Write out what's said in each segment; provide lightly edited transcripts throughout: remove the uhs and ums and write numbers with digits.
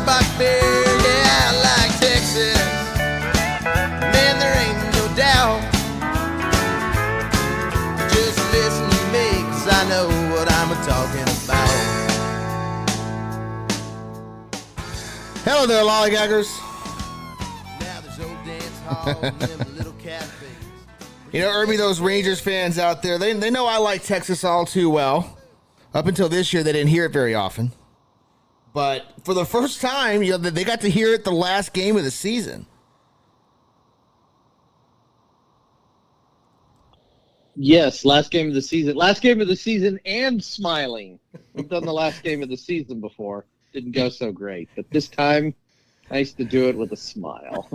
box beer, yeah, I like Texas. Man, there ain't no doubt. Just listen to me, 'cause I know what I'm talking about. Hello there, lollygaggers. Now there's old dance halls and them little cafes. You know, Irby, those Rangers fans out there, they know I like Texas all too well. Up until this year, they didn't hear it very often. But for the first time, you know, they got to hear it the last game of the season. Yes, last game of the season. Last game of the season and smiling. We've done the last game of the season before. Didn't go so great. But this time, nice to do it with a smile.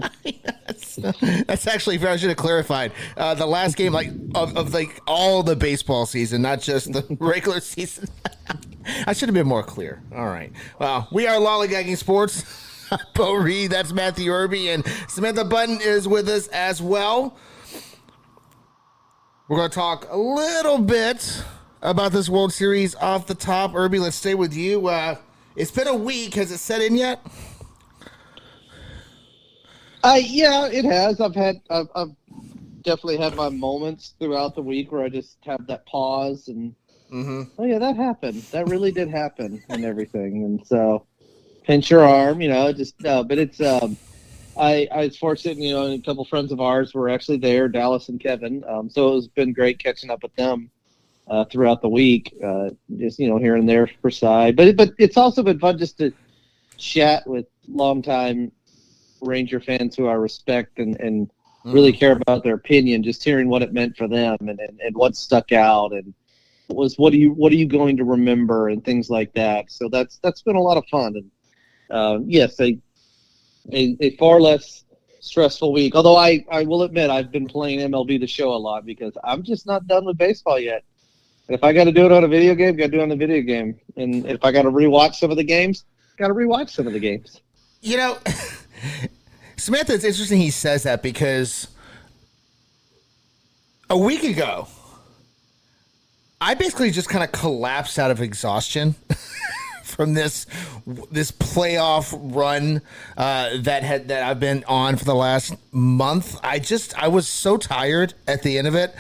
That's actually fair. I should have clarified. The last game, like of like all the baseball season, not just the regular season. I should have been more clear. All right. Well, we are Lollygagging Sports. Bo Reed, that's Matthew Irby, and Samantha Button is with us as well. We're going to talk a little bit about this World Series off the top. Irby, let's stay with you. It's been a week. Has it set in yet? Yeah, it has. I've definitely had my moments throughout the week where I just have that pause and, oh yeah, that happened. That really did happen and everything. And so, pinch your arm, but it's, I was fortunate, and a couple friends of ours were actually there, Dallas and Kevin. So it's been great catching up with them throughout the week, just, here and there per side. But it's also been fun just to chat with longtime Ranger fans who I respect and really care about their opinion, just hearing what it meant for them and what stuck out and what are you going to remember and things like that. So that's been a lot of fun. And yes, a far less stressful week. Although I will admit I've been playing MLB The Show a lot because I'm just not done with baseball yet. And if I got to do it on a video game, got to do it on the video game. And if I got to rewatch some of the games, got to rewatch some of the games. Samantha, it's interesting he says that because a week ago, I basically just kind of collapsed out of exhaustion from this playoff run that I've been on for the last month. I was so tired at the end of it.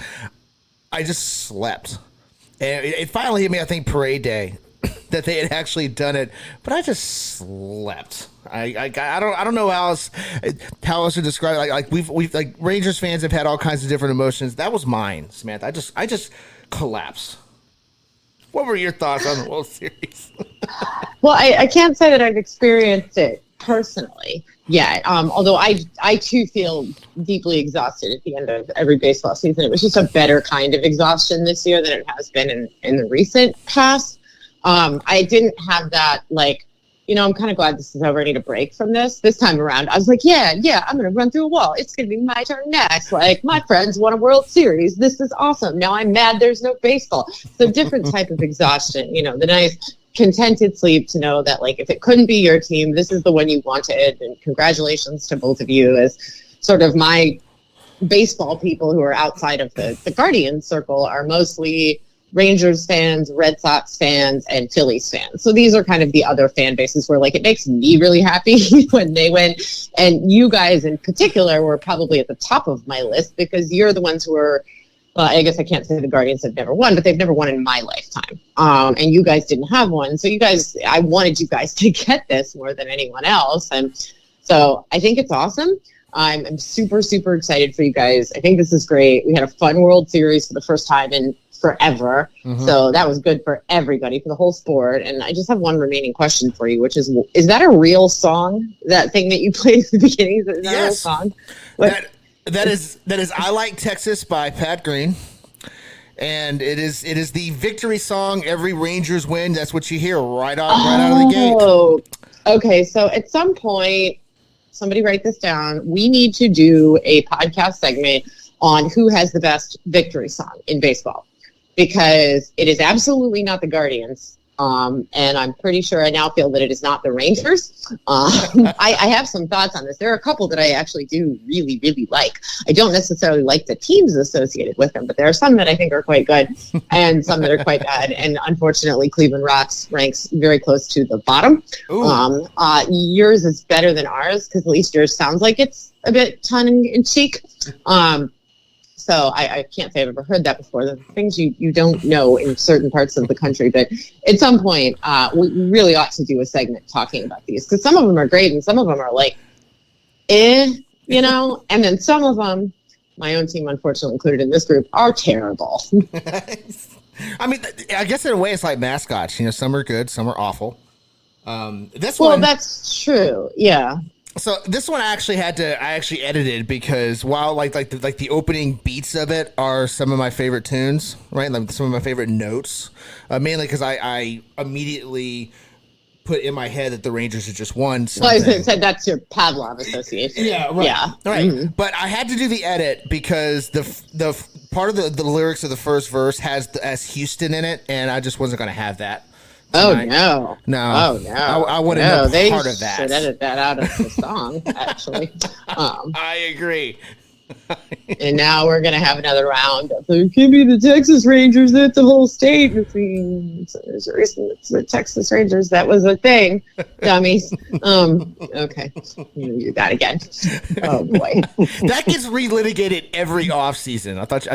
I just slept. And it finally hit me, I think, parade day that they had actually done it, but I just slept. I don't know how else to describe it. Like we've like Rangers fans have had all kinds of different emotions. That was mine, Samantha. I just collapsed. What were your thoughts on the World Series? Well, I can't say that I've experienced it personally yet. Although I too feel deeply exhausted at the end of every baseball season. It was just a better kind of exhaustion this year than it has been in the recent past. I didn't have that, I'm kind of glad this is over. I need a break from this time around. I was like, yeah, I'm going to run through a wall. It's going to be my turn next. Like, my friends won a World Series. This is awesome. Now I'm mad there's no baseball. So different type of exhaustion, the nice contented sleep to know that, if it couldn't be your team, this is the one you wanted. And congratulations to both of you as sort of my baseball people who are outside of the Guardians circle are mostly Rangers fans, Red Sox fans, and Phillies fans. So these are kind of the other fan bases where it makes me really happy when they win. And you guys in particular were probably at the top of my list because you're the ones who are, well, I guess I can't say the Guardians have never won, but they've never won in my lifetime. And you guys didn't have one. So I wanted you guys to get this more than anyone else. And so I think it's awesome. I'm super, super excited for you guys. I think this is great. We had a fun World Series for the first time in forever. So that was good for everybody, for the whole sport. And I just have one remaining question for you, which is that a real song? That thing that you played at the beginning? Is that a real song? That is I Like Texas by Pat Green. And it is the victory song. Every Rangers win. That's what you hear right out of the gate. Oh, okay. So at some point, somebody write this down. We need to do a podcast segment on who has the best victory song in baseball. Because it is absolutely not the Guardians. And I'm pretty sure I now feel that it is not the Rangers. I have some thoughts on this. There are a couple that I actually do really, really like. I don't necessarily like the teams associated with them, but there are some that I think are quite good and some that are quite bad. And unfortunately, Cleveland Rocks ranks very close to the bottom. Yours is better than ours because at least yours sounds like it's a bit tongue-in-cheek. So I can't say I've ever heard that before. The things you don't know in certain parts of the country. But at some point, we really ought to do a segment talking about these because some of them are great and some of them are like, and then some of them, my own team, unfortunately included in this group, are terrible. I mean, I guess in a way it's like mascots. Some are good, some are awful. That's true. Yeah. So this one I actually edited because while like the opening beats of it are some of my favorite tunes, right? Like some of my favorite notes, mainly because I immediately put in my head that the Rangers had just won something. Well, I said that's your Pavlov association. Yeah, right. Yeah. Right. Mm-hmm. But I had to do the edit because the part of the lyrics of the first verse has Houston in it, and I just wasn't going to have that. Tonight. Oh no! I wouldn't know part of that. They should edit that out of the song. Actually, I agree. And now we're gonna have another round of it can be the Texas Rangers. That's a whole state. It's the Texas Rangers. That was a thing, dummies. Okay, you do that again. Oh boy, that gets relitigated every offseason. I thought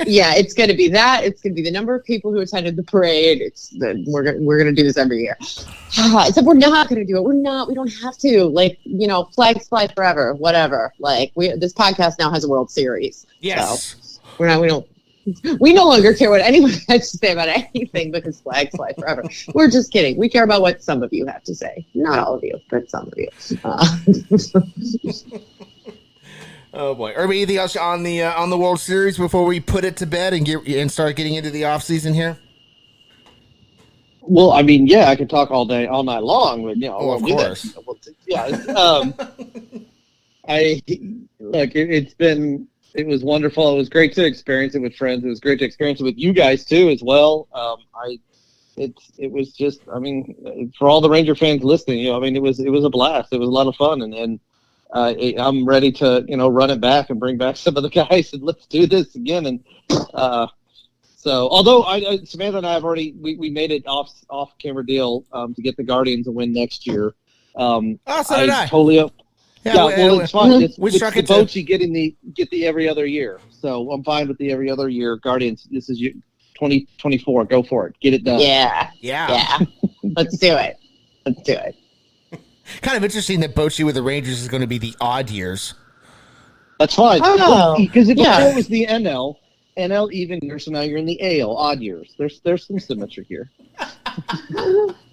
yeah, it's going to be that. It's going to be the number of people who attended the parade. We're going to do this every year. Except we're not going to do it. We don't have to. Like, flags fly forever, whatever. Like this podcast now has a World Series. Yes. So we no longer care what anyone has to say about anything because flags fly forever. We're just kidding. We care about what some of you have to say. Not all of you, but some of you. Oh boy! Irby, anything else on the World Series before we put it to bed and start getting into the off season here? Well, I mean, yeah, I could talk all night long, but of course, yeah. It was wonderful. It was great to experience it with friends. It was great to experience it with you guys too, as well. It was just, I mean, for all the Ranger fans listening, it was a blast. It was a lot of fun, and I'm ready to, run it back and bring back some of the guys and let's do this again. And so, although Samantha and I have already, we made it off camera deal to get the Guardians a win next year. So did I. Totally up. Yeah, it's fine. It's the Bochy get the every other year. So I'm fine with the every other year. Guardians, this is 2024. Go for it. Get it done. Yeah. Let's do it. Kind of interesting that Bochy with the Rangers is going to be the odd years. That's fine. Oh, because before it was the NL even years, so now you're in the AL odd years. There's some symmetry here.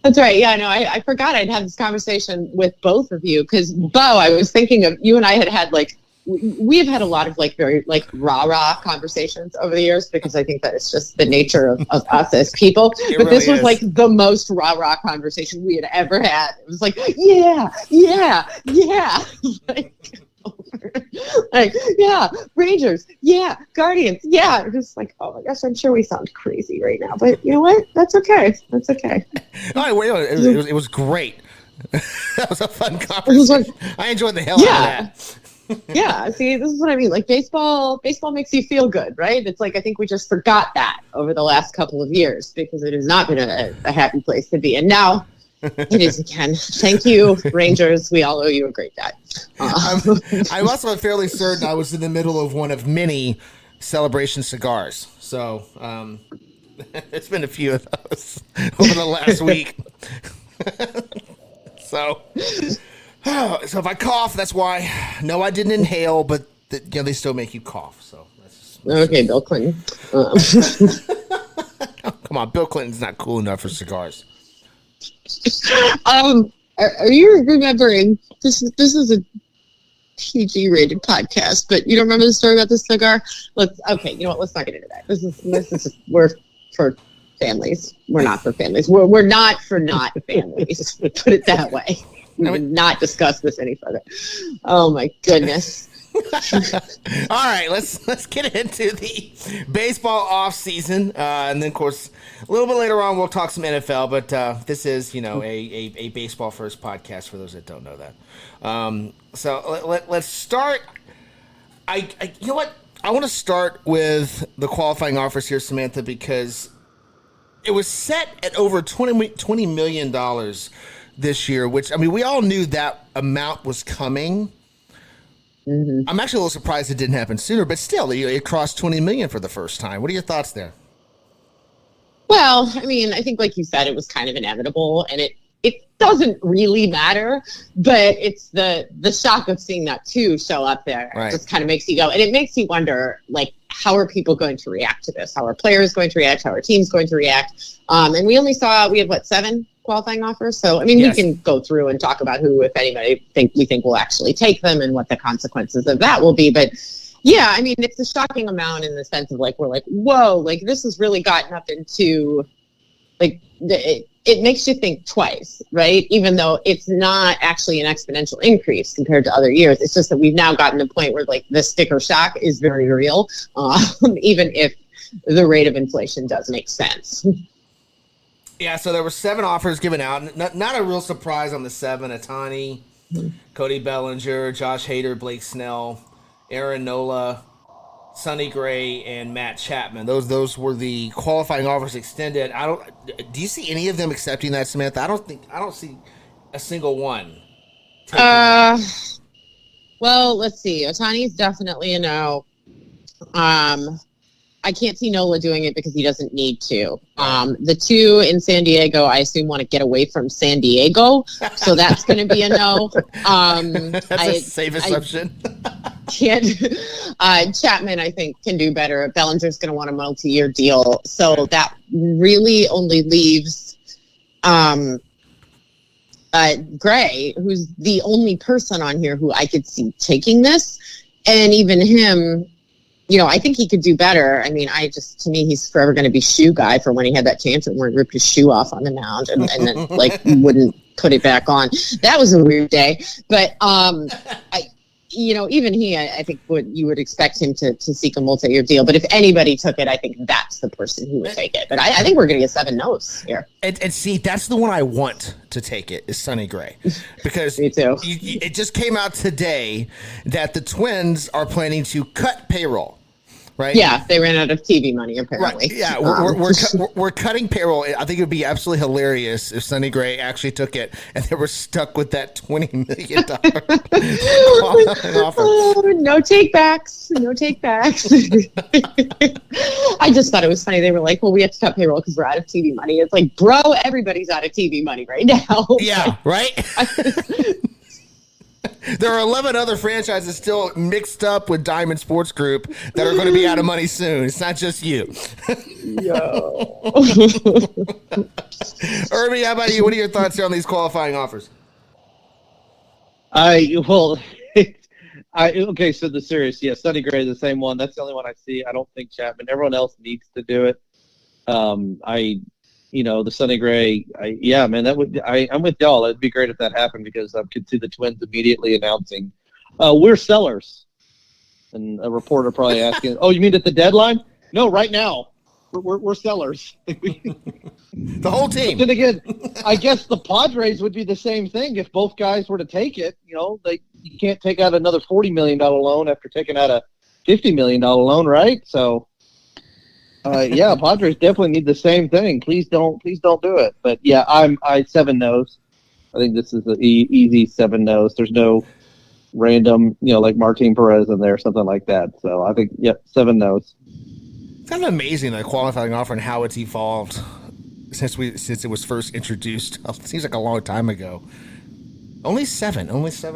That's right. Yeah, no, I forgot I'd have this conversation with both of you because, Bo, I was thinking of you and I had like, we have had a lot of like very like rah-rah conversations over the years because I think that it's just the nature of us as people. But this was like the most rah-rah conversation we had ever had. It was like, yeah. like, yeah, Rangers, yeah, Guardians, yeah. It was like, oh my gosh, I'm sure we sound crazy right now, but you know what? That's okay. It was great. That was a fun conversation. I enjoyed the hell out of that. Yeah, see, this is what I mean. Like baseball makes you feel good, right? It's like I think we just forgot that over the last couple of years because it has not been a happy place to be. And now it is again. Thank you, Rangers. We all owe you a great debt. I'm also fairly certain I was in the middle of one of many celebration cigars. So it's been a few of those over the last week. So if I cough, that's why. No, I didn't inhale, but they still make you cough. So that's okay, Bill Clinton. Come on, Bill Clinton's not cool enough for cigars. Are you remembering? This is a PG-rated podcast, but you don't remember the story about this cigar? Let's not get into that. This is we're for families. We're not for families. We're not for not families. Put it that way. We would not discuss this any further. Oh my goodness. All right, let's get into the baseball off season, and then of course a little bit later on we'll talk some NFL. But this is a baseball first podcast for those that don't know that. So let's start. I you know what, I want to start with the qualifying offers here, Samantha, because it was set at over $20 million this year, which, I mean, we all knew that amount was coming. Mm-hmm. I'm actually a little surprised it didn't happen sooner, but still, it crossed 20 million for the first time. What are your thoughts there? Well, I mean, I think, like you said, it was kind of inevitable, and it doesn't really matter, but it's the shock of seeing that two show up there. Right. Just kind of makes you go, and it makes you wonder, like, how are people going to react to this? How are players going to react? How are teams going to react? And we had 7 qualifying offers. So, I mean, yes, we can go through and talk about who, if anybody, we think will actually take them and what the consequences of that will be. But yeah, I mean, it's a shocking amount in the sense of, like, we're like, whoa, like, this has really gotten up into, like, it makes you think twice, right? Even though it's not actually an exponential increase compared to other years. It's just that we've now gotten to a point where, like, the sticker shock is very real, even if the rate of inflation does make sense. Yeah, so there were 7 offers given out. Not a real surprise on the 7. Ohtani, Cody Bellinger, Josh Hader, Blake Snell, Aaron Nola, Sonny Gray, and Matt Chapman. Those were the qualifying offers extended. Do you see any of them accepting that, Samantha? I don't see a single one. Well, let's see. Ohtani's definitely a no. I can't see Nola doing it because he doesn't need to. The 2 in San Diego, I assume, want to get away from San Diego, so that's going to be a no. That's a safe assumption. Chapman, I think, can do better. Bellinger's going to want a multi-year deal, so that really only leaves Gray, who's the only person on here who I could see taking this, and even him, I think he could do better. I mean, to me, he's forever going to be shoe guy for when he had that tantrum where he ripped his shoe off on the mound and then, like, wouldn't put it back on. That was a weird day. But, even he, I think you would expect him to seek a multi-year deal. But if anybody took it, I think that's the person who would take it. But I think we're going to get 7 no's here. And see, that's the one I want to take it, is Sonny Gray. Because me too. It just came out today that the Twins are planning to cut payroll. Right? Yeah, they ran out of TV money, apparently. Right. Yeah, we're cutting payroll. I think it would be absolutely hilarious if Sonny Gray actually took it and they were stuck with that $20 million offer. Oh, no take-backs. No take-backs. I just thought it was funny. They were like, well, we have to cut payroll because we're out of TV money. It's like, bro, everybody's out of TV money right now. Yeah, right? There are 11 other franchises still mixed up with Diamond Sports Group that are going to be out of money soon. It's not just you. Yo. Irby, how about you? What are your thoughts here on these qualifying offers? Okay, so the serious, Sonny Gray is the same one. That's the only one I see. I don't think Chapman. Everyone else needs to do it. The Sonny Gray, man, I'm with y'all. It'd be great if that happened because I could see the Twins immediately announcing, we're sellers. And a reporter probably asking, oh, you mean at the deadline? No, right now. We're sellers. The whole team. But then again, I guess the Padres would be the same thing if both guys were to take it. You can't take out another $40 million loan after taking out a $50 million loan, right? So... Padres definitely need the same thing. Please don't do it. But yeah, I 7 no's. I think this is an easy 7 no's. There's no random, like Martin Perez in there, something like that. So I think, 7 no's. It's kind of amazing, the qualifying offer and how it's evolved since it was first introduced. It seems like a long time ago. Only 7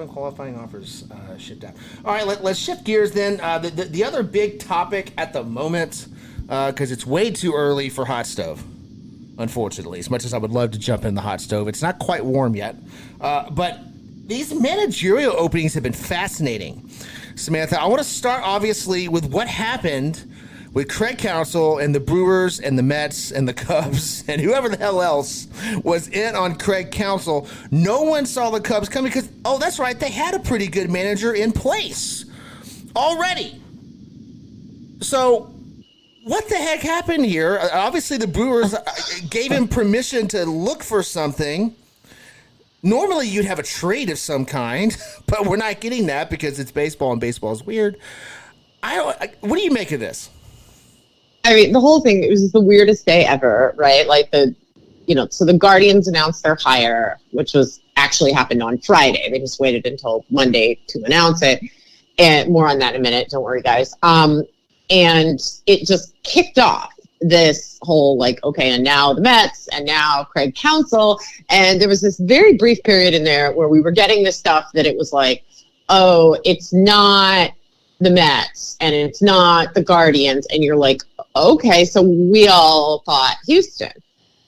qualifying offers shipped out. All right, let's shift gears then. The other big topic at the moment, because it's way too early for hot stove, unfortunately, as much as I would love to jump in the hot stove. It's not quite warm yet. But these managerial openings have been fascinating. Samantha, I want to start, obviously, with what happened with Craig Counsell and the Brewers and the Mets and the Cubs and whoever the hell else was in on Craig Counsell. No one saw the Cubs coming because, oh, that's right, they had a pretty good manager in place. already. So, what the heck happened here? Obviously, the Brewers gave him permission to look for something. Normally, you'd have a trade of some kind, but we're not getting that because it's baseball, and baseball is weird. What do you make of this? I mean, the whole thing, it was the weirdest day ever, right? Like so the Guardians announced their hire, which was actually happened on Friday. They just waited until Monday to announce it. And more on that in a minute. Don't worry, guys. And it just kicked off this whole like, okay, and now the Mets and now Craig Counsell. And there was this very brief period in there where we were getting this stuff that it was like, oh, it's not the Mets and it's not the Guardians. And you're like, okay, so we all thought Houston.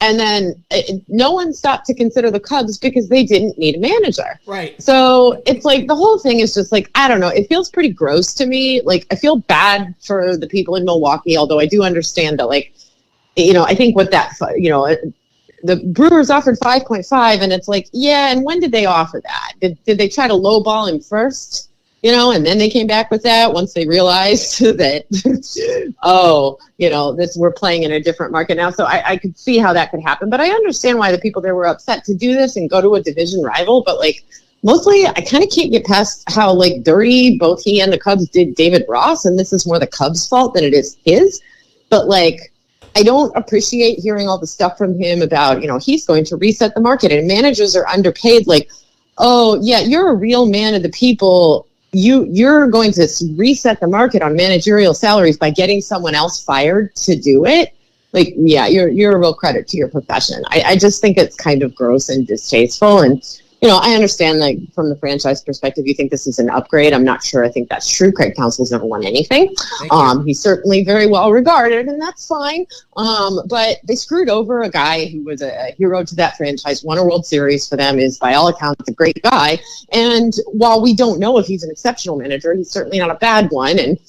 And then no one stopped to consider the Cubs because they didn't need a manager. Right. So it's like the whole thing is just like, I don't know. It feels pretty gross to me. Like, I feel bad for the people in Milwaukee, although I do understand that, like, I think what that, the Brewers offered 5.5 and it's like, yeah. And when did they offer that? Did they try to lowball him first? And then they came back with that once they realized that, we're playing in a different market now. So I could see how that could happen. But I understand why the people there were upset to do this and go to a division rival. But, like, mostly I kind of can't get past how, like, dirty both he and the Cubs did David Ross. And this is more the Cubs' fault than it is his. But, like, I don't appreciate hearing all the stuff from him about, he's going to reset the market and managers are underpaid. Like, oh, yeah, you're a real man of the people. You're going to reset the market on managerial salaries by getting someone else fired to do it. Like, yeah, you're a real credit to your profession. I just think it's kind of gross and distasteful. And, I understand, like, from the franchise perspective, you think this is an upgrade. I'm not sure I think that's true. Craig Counsell's never won anything. He's certainly very well regarded, and that's fine. But they screwed over a guy who was a hero to that franchise, won a World Series for them, is by all accounts a great guy. And while we don't know if he's an exceptional manager, he's certainly not a bad one. And,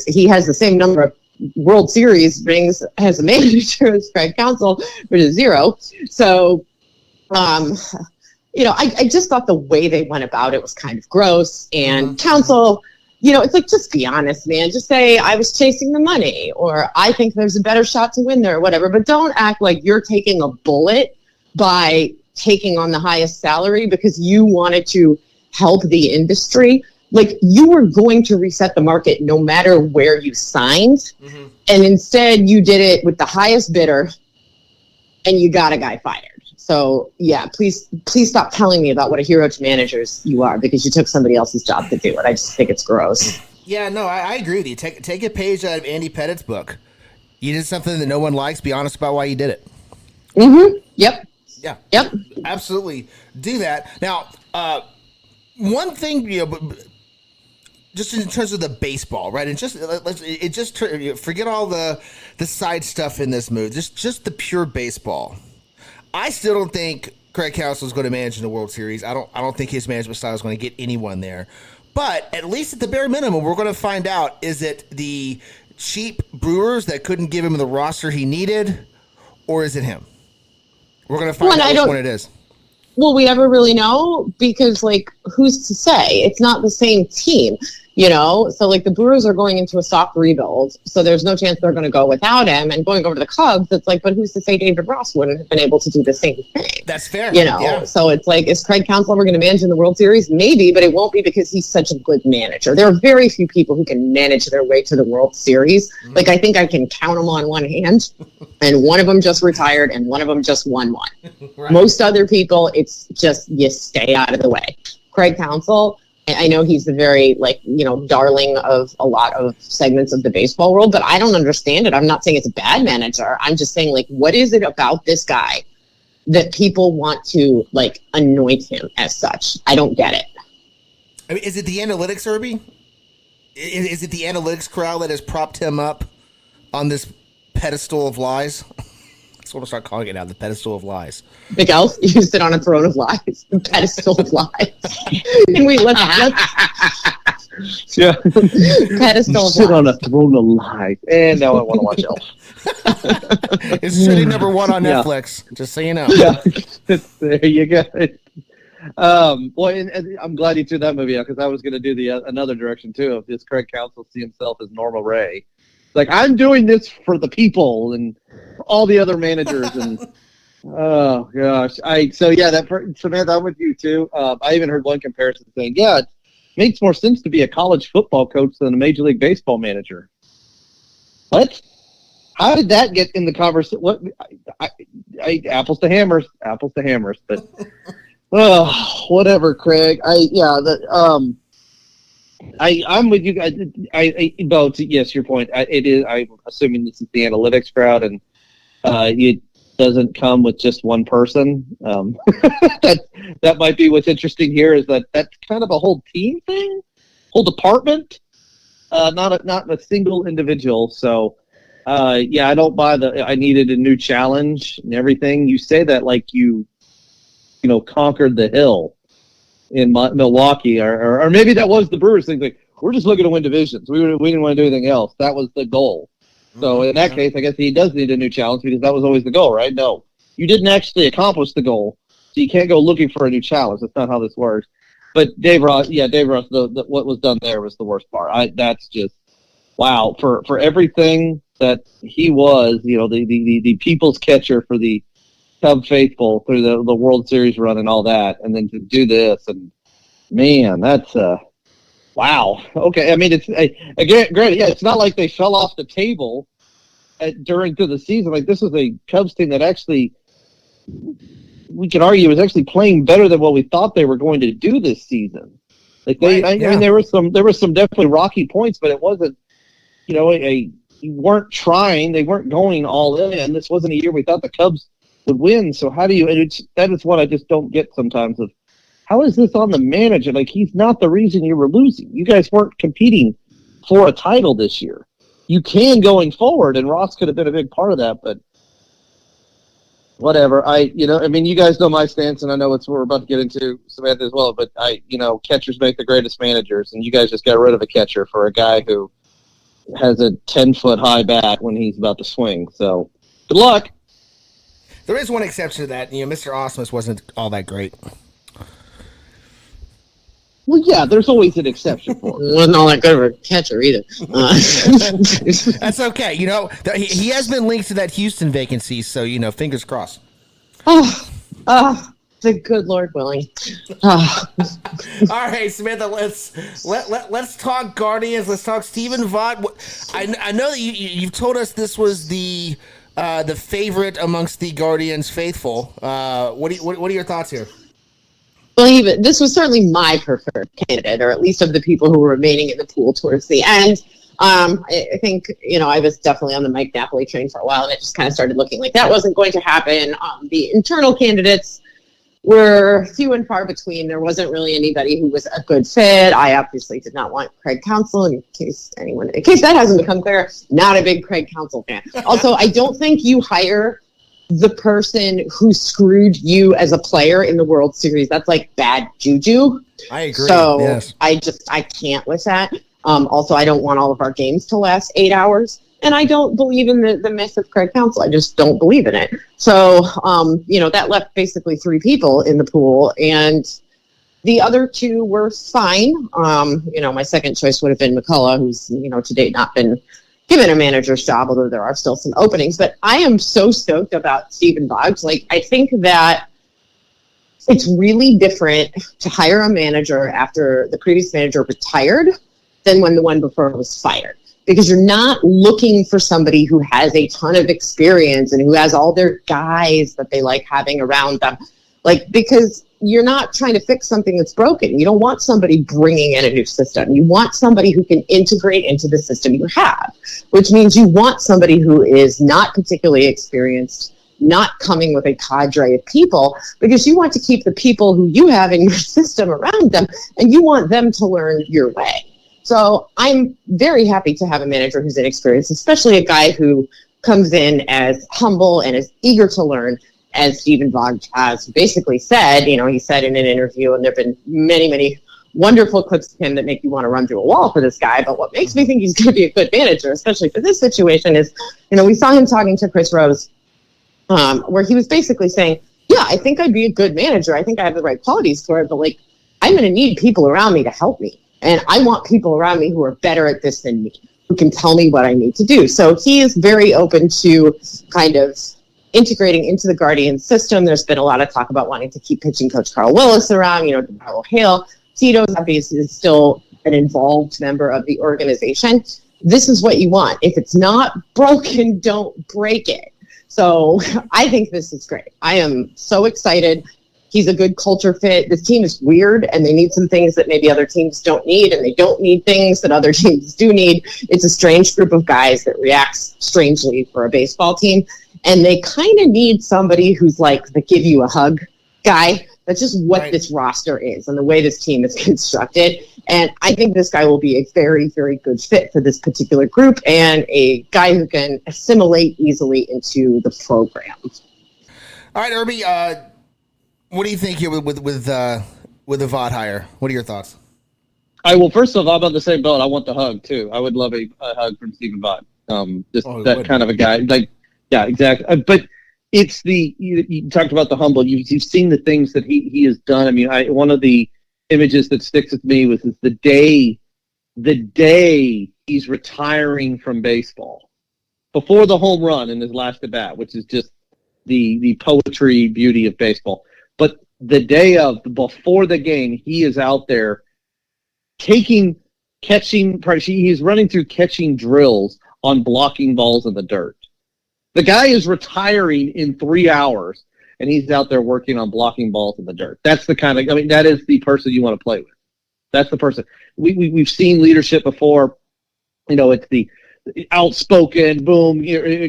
he has the same number of World Series rings as a manager as Craig Counsell, which is 0. So, I just thought the way they went about it was kind of gross. And Counsell, it's like, just be honest, man. Just say, I was chasing the money, or I think there's a better shot to win there, or whatever. But don't act like you're taking a bullet by taking on the highest salary because you wanted to help the industry. Like, you were going to reset the market no matter where you signed. Mm-hmm. And instead, you did it with the highest bidder, and you got a guy fired. So, yeah, please stop telling me about what a hero to managers you are because you took somebody else's job to do it. I just think it's gross. Yeah, no, I agree with you. Take a page out of Andy Pettit's book. You did something that no one likes. Be honest about why you did it. Mm-hmm. Yep. Yeah. Yep. Absolutely do that. Now, one thing, just in terms of the baseball, right? And forget all the side stuff in this move. Just the pure baseball. I still don't think Craig Counsell is going to manage in the World Series. I don't think his management style is going to get anyone there. But at least at the bare minimum, we're going to find out, is it the cheap Brewers that couldn't give him the roster he needed, or is it him? We're going to find out which one it is. Will we ever really know? Because, like, who's to say? It's not the same team, So, like, the Brewers are going into a soft rebuild, so there's no chance they're going to go without him. And going over to the Cubs, it's like, but who's to say David Ross wouldn't have been able to do the same thing? That's fair. Yeah. So it's like, is Craig Counsell ever going to manage in the World Series? Maybe, but it won't be because he's such a good manager. There are very few people who can manage their way to the World Series. Mm-hmm. Like, I think I can count them on one hand, and one of them just retired, and one of them just won one. Right. Most other people, it's just, you stay out of the way. Craig Counsell, I know he's the very, darling of a lot of segments of the baseball world, but I don't understand it. I'm not saying it's a bad manager. I'm just saying, like, what is it about this guy that people want to, like, anoint him as such? I don't get it. I mean, is it the analytics, Irby? Is it the analytics corral that has propped him up on this pedestal of lies? That's what I'll start calling it now, the pedestal of lies. Miguel, you sit on a throne of lies, the pedestal of lies. Can we let's yeah. Pedestal of sit lies. on a throne of lies. And now I want to watch Elf. It's sitting number 1 on Netflix, just so you know. Yeah. There you go. Well, and I'm glad you threw that movie out because I was going to do the another direction too. If this Craig Counsell see himself as Norma Ray, like I'm doing this for the people and all the other managers and oh gosh, Samantha, I'm with you too. I even heard one comparison saying, yeah, it makes more sense to be a college football coach than a Major League Baseball manager. What? How did that get in the conversation? What? Apples to hammers, but. Oh, whatever, Craig. I'm with you guys. Bo, yes, your point. It is. I'm assuming this is the analytics crowd, and it doesn't come with just one person. That might be what's interesting here. Is that that's kind of a whole team thing, whole department, not a single individual. So, I don't buy I needed a new challenge and everything. You say that like you conquered the hill in Milwaukee, or maybe that was the Brewers thing. Like, we're just looking to win divisions. We didn't want to do anything else. That was the goal. So in that case, I guess he does need a new challenge because that was always the goal, right? No, you didn't actually accomplish the goal, so you can't go looking for a new challenge. That's not how this works. But Dave Ross, what was done there was the worst part. That's just wow for everything that he was. The people's catcher for the Cub faithful through the World Series run and all that, and then to do this, and man, that's wow. Okay, I mean, it's again, granted, yeah, it's not like they fell off the table during the season. Like, this was a Cubs team that actually, we could argue, was actually playing better than what we thought they were going to do this season. Like I mean, there were some definitely rocky points, but it wasn't, you weren't trying, they weren't going all in. This wasn't a year we thought the Cubs would win. So how do you? That is what I just don't get sometimes. Of how is this on the manager? Like, he's not the reason you were losing. You guys weren't competing for a title this year. You can going forward, and Ross could have been a big part of that. But whatever. You guys know my stance, and I know what we're about to get into, Samantha, as well. But catchers make the greatest managers, and you guys just got rid of a catcher for a guy who has a 10-foot high bat when he's about to swing. So good luck. There is one exception to that. Mr. Osmus wasn't all that great. Well, yeah, there's always an exception for it. Wasn't all that good of a catcher either. That's okay. He has been linked to that Houston vacancy, so fingers crossed. The good Lord willing. All right, Samantha. Let's talk Guardians. Let's talk Stephen Vaught. I know that you've told us this was the favorite amongst the Guardians faithful. What are your thoughts here? Well, this was certainly my preferred candidate, or at least of the people who were remaining in the pool towards the end. I think, I was definitely on the Mike Napoli train for a while, and it just kind of started looking like that wasn't going to happen. The internal candidates were few and far between. There wasn't really anybody who was a good fit. I obviously did not want Craig Counsell, in case that hasn't become clear, not a big Craig Counsell fan. Also, I don't think you hire the person who screwed you as a player in the World Series. That's like bad juju. I agree. So yes. I can't with that. Also, I don't want all of our games to last 8 hours. And I don't believe in the myth of Craig Counsell. I just don't believe in it. So, that left basically 3 people in the pool, and the other 2 were fine. My second choice would have been McCullough, who's, to date not been given a manager's job, although there are still some openings. But I am so stoked about Stephen Boggs. Like, I think that it's really different to hire a manager after the previous manager retired than when the one before was fired. Because you're not looking for somebody who has a ton of experience and who has all their guys that they like having around them. Because you're not trying to fix something that's broken. You don't want somebody bringing in a new system. You want somebody who can integrate into the system you have, which means you want somebody who is not particularly experienced, not coming with a cadre of people, because you want to keep the people who you have in your system around them, and you want them to learn your way. So I'm very happy to have a manager who's inexperienced, especially a guy who comes in as humble and as eager to learn as Stephen Vogt has basically said. He said in an interview, and there have been many, many wonderful clips of him that make you want to run through a wall for this guy. But what makes me think he's going to be a good manager, especially for this situation, is, we saw him talking to Chris Rose, where he was basically saying, Yeah, I think I'd be a good manager. I think I have the right qualities for it, but like, I'm going to need people around me to help me. And I want people around me who are better at this than me, who can tell me what I need to do. So he is very open to kind of integrating into the Guardians system. There's been a lot of talk about wanting to keep pitching coach Carl Willis around, DeMarlo Hale. Tito's obviously still an involved member of the organization. This is what you want. If it's not broken, don't break it. So I think this is great. I am so excited. He's a good culture fit. This team is weird, and they need some things that maybe other teams don't need, and they don't need things that other teams do need. It's a strange group of guys that reacts strangely for a baseball team, and they kind of need somebody who's like the give you a hug guy. That's just what this roster is and the way this team is constructed. And I think this guy will be a very, very good fit for this particular group and a guy who can assimilate easily into the program. All right, Irby, what do you think here with the Vaught hire? What are your thoughts? First of all, I'm on the same boat. I want the hug too. I would love a hug from Stephen Vaught. Kind of a guy. Like, yeah, exactly. But it's you talked about the humble. You've seen the things that he has done. I mean, one of the images that sticks with me was the day he's retiring from baseball, before the home run in his last at bat, which is just the poetry beauty of baseball. But the day before the game, he is out there he's running through catching drills on blocking balls in the dirt. The guy is retiring in 3 hours, and he's out there working on blocking balls in the dirt. That's the kind of, that is the person you want to play with. That's the person. We've seen leadership before. It's the outspoken, boom,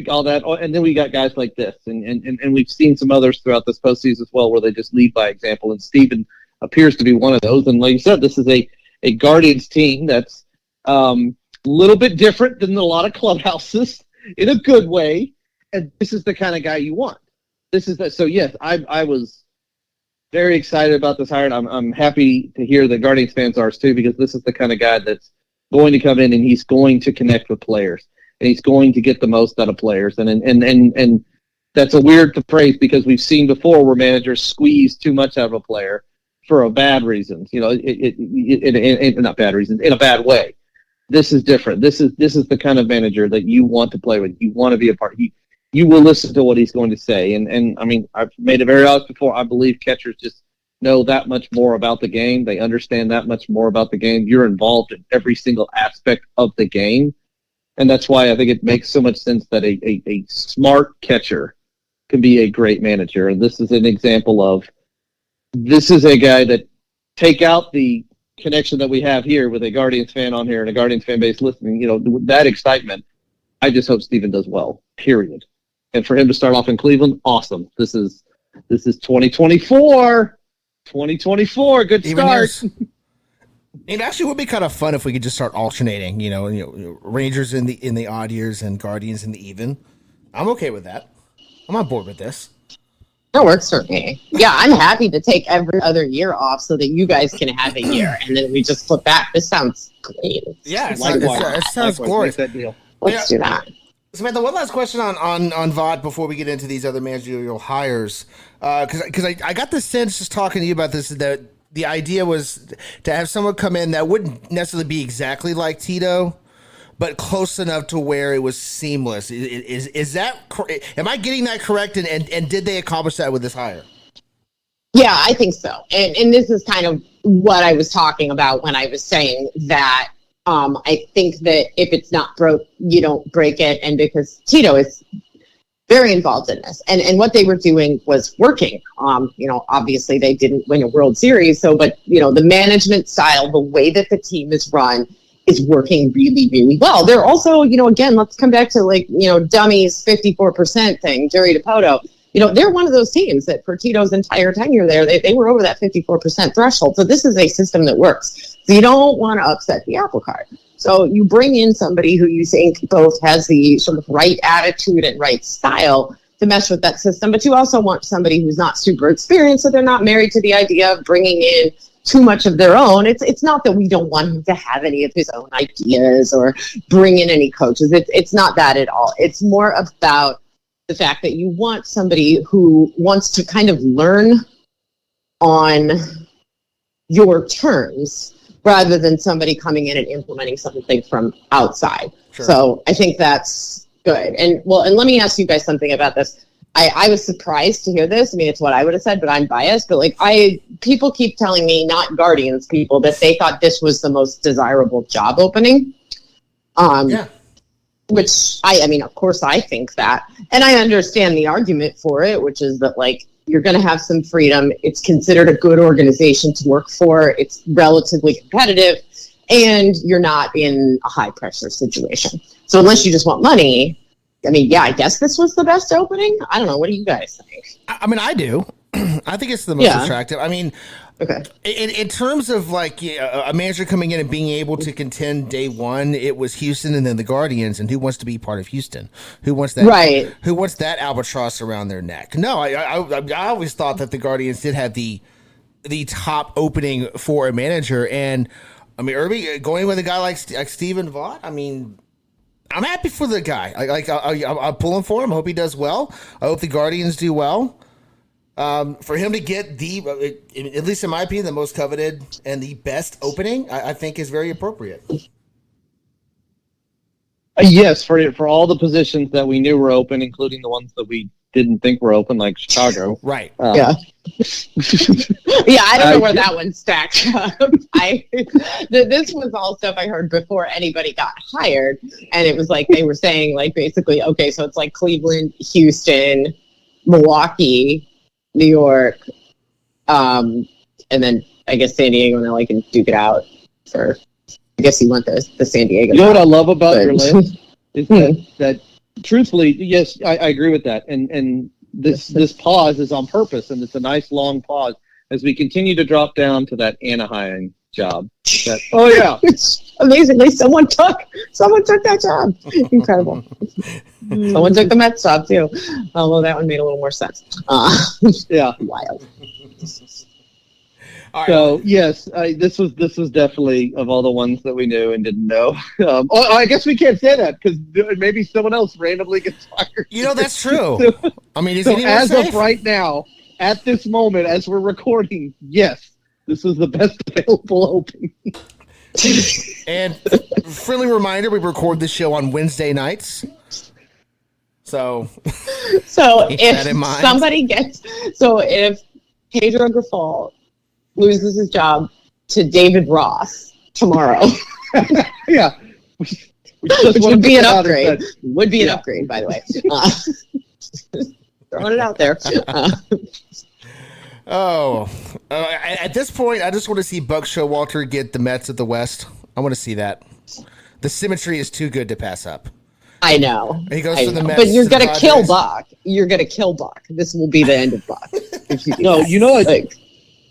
all that. And then we got guys like this. And we've seen some others throughout this postseason as well where they just lead by example. And Steven appears to be one of those. And like you said, this is a Guardians team that's a little bit different than a lot of clubhouses in a good way. And this is the kind of guy you want. So yes, I was very excited about this hire. I'm happy to hear that Guardians fans are too, because this is the kind of guy that's going to come in and he's going to connect with players and he's going to get the most out of players. And that's a weird phrase because we've seen before where managers squeeze too much out of a player for a bad reasons. Not bad reasons, in a bad way. This is different. This is the kind of manager that you want to play with. You want to be a part. You will listen to what he's going to say. And I mean, I've made it very obvious before. I believe catchers just know that much more about the game. They understand that much more about the game. You're involved in every single aspect of the game. And that's why I think it makes so much sense that a smart catcher can be a great manager. And this is an example of, this is a guy that, take out the connection that we have here with a Guardians fan on here and a Guardians fan base listening, that excitement, I just hope Steven does well, period. And for him to start off in Cleveland, awesome. This is 2024. 2024, good start. It actually would be kind of fun if we could just start alternating, Rangers in the odd years and Guardians in the even. I'm okay with that. I'm on board with this. That works for me. Yeah, I'm happy to take every other year off so that you guys can have a year, and then we just flip back. This sounds great. Yeah, it sounds glorious. That deal. Let's do that. Samantha, one last question on Vaught before we get into these other managerial hires. Because I got the sense just talking to you about this that the idea was to have someone come in that wouldn't necessarily be exactly like Tito, but close enough to where it was seamless. Is that, am I getting that correct? And did they accomplish that with this hire? Yeah, I think so. And this is kind of what I was talking about when I was saying that I think that if it's not broke, you don't break it. And because Tito is very involved in this. And what they were doing was working. Obviously they didn't win a World Series. But the management style, the way that the team is run is working really, really well. They're also, again, let's come back to Dummy's 54% thing, Jerry DiPoto. They're one of those teams that for Tito's entire tenure there, they were over that 54% threshold. So this is a system that works. So you don't want to upset the apple cart. So you bring in somebody who you think both has the sort of right attitude and right style to mesh with that system, but you also want somebody who's not super experienced, so they're not married to the idea of bringing in too much of their own. It's not that we don't want him to have any of his own ideas or bring in any coaches. It's not that at all. It's more about the fact that you want somebody who wants to kind of learn on your terms rather than somebody coming in and implementing something from outside. Sure. So I think that's good. And let me ask you guys something about this. I was surprised to hear this. I mean, it's what I would have said, but I'm biased. But people keep telling me, not Guardians people, that they thought this was the most desirable job opening. Yeah. Which I mean, of course I think that. And I understand the argument for it, which is that you're going to have some freedom. It's considered a good organization to work for. It's relatively competitive, and you're not in a high pressure situation. So unless you just want money, I mean, yeah, I guess this was the best opening. I don't know. What do you guys think? I mean, I do. I think it's the most attractive. I mean, okay. In terms of a manager coming in and being able to contend day one, it was Houston and then the Guardians. And who wants to be part of Houston? Who wants that? Right. Who wants that albatross around their neck? No, I always thought that the Guardians did have the top opening for a manager. And I mean, Irby going with a guy like Stephen Vaught. I mean, I'm happy for the guy. I'm pulling for him. I hope he does well. I hope the Guardians do well. For him to get at least in my opinion, the most coveted and the best opening, I think is very appropriate. Yes, for all the positions that we knew were open, including the ones that we didn't think were open, like Chicago. Right. Yeah. Yeah, I don't know where that one stacked up. This was all stuff I heard before anybody got hired, and it was they were saying basically, okay, so it's Cleveland, Houston, Milwaukee, New York, and then I guess San Diego, and then I can duke it out for. I guess you want the San Diego. You know what I love about your list is that truthfully, yes, I agree with that, and this pause is on purpose, and it's a nice long pause as we continue to drop down to that Anaheim job. Oh yeah, amazingly, someone took that job. Incredible. Someone took the Mets job too, although that one made a little more sense. Yeah, wild. All right. So yes, this was definitely of all the ones that we knew and didn't know. I guess we can't say that because maybe someone else randomly gets fired. That's true. I mean, is anyone as safe? of right now, at this moment, as we're recording, yes, this is the best available opening. And friendly reminder: we record this show on Wednesday nights. So if Pedro Grifol loses his job to David Ross tomorrow. Yeah. Which would be an upgrade. Would be an upgrade, by the way. Throwing it out there. At this point, I just want to see Buck Showalter get the Mets at the West. I want to see that. The symmetry is too good to pass up. I know. He goes to the Mets. But you're going to kill Buck. You're going to kill Buck. This will be the end of Buck.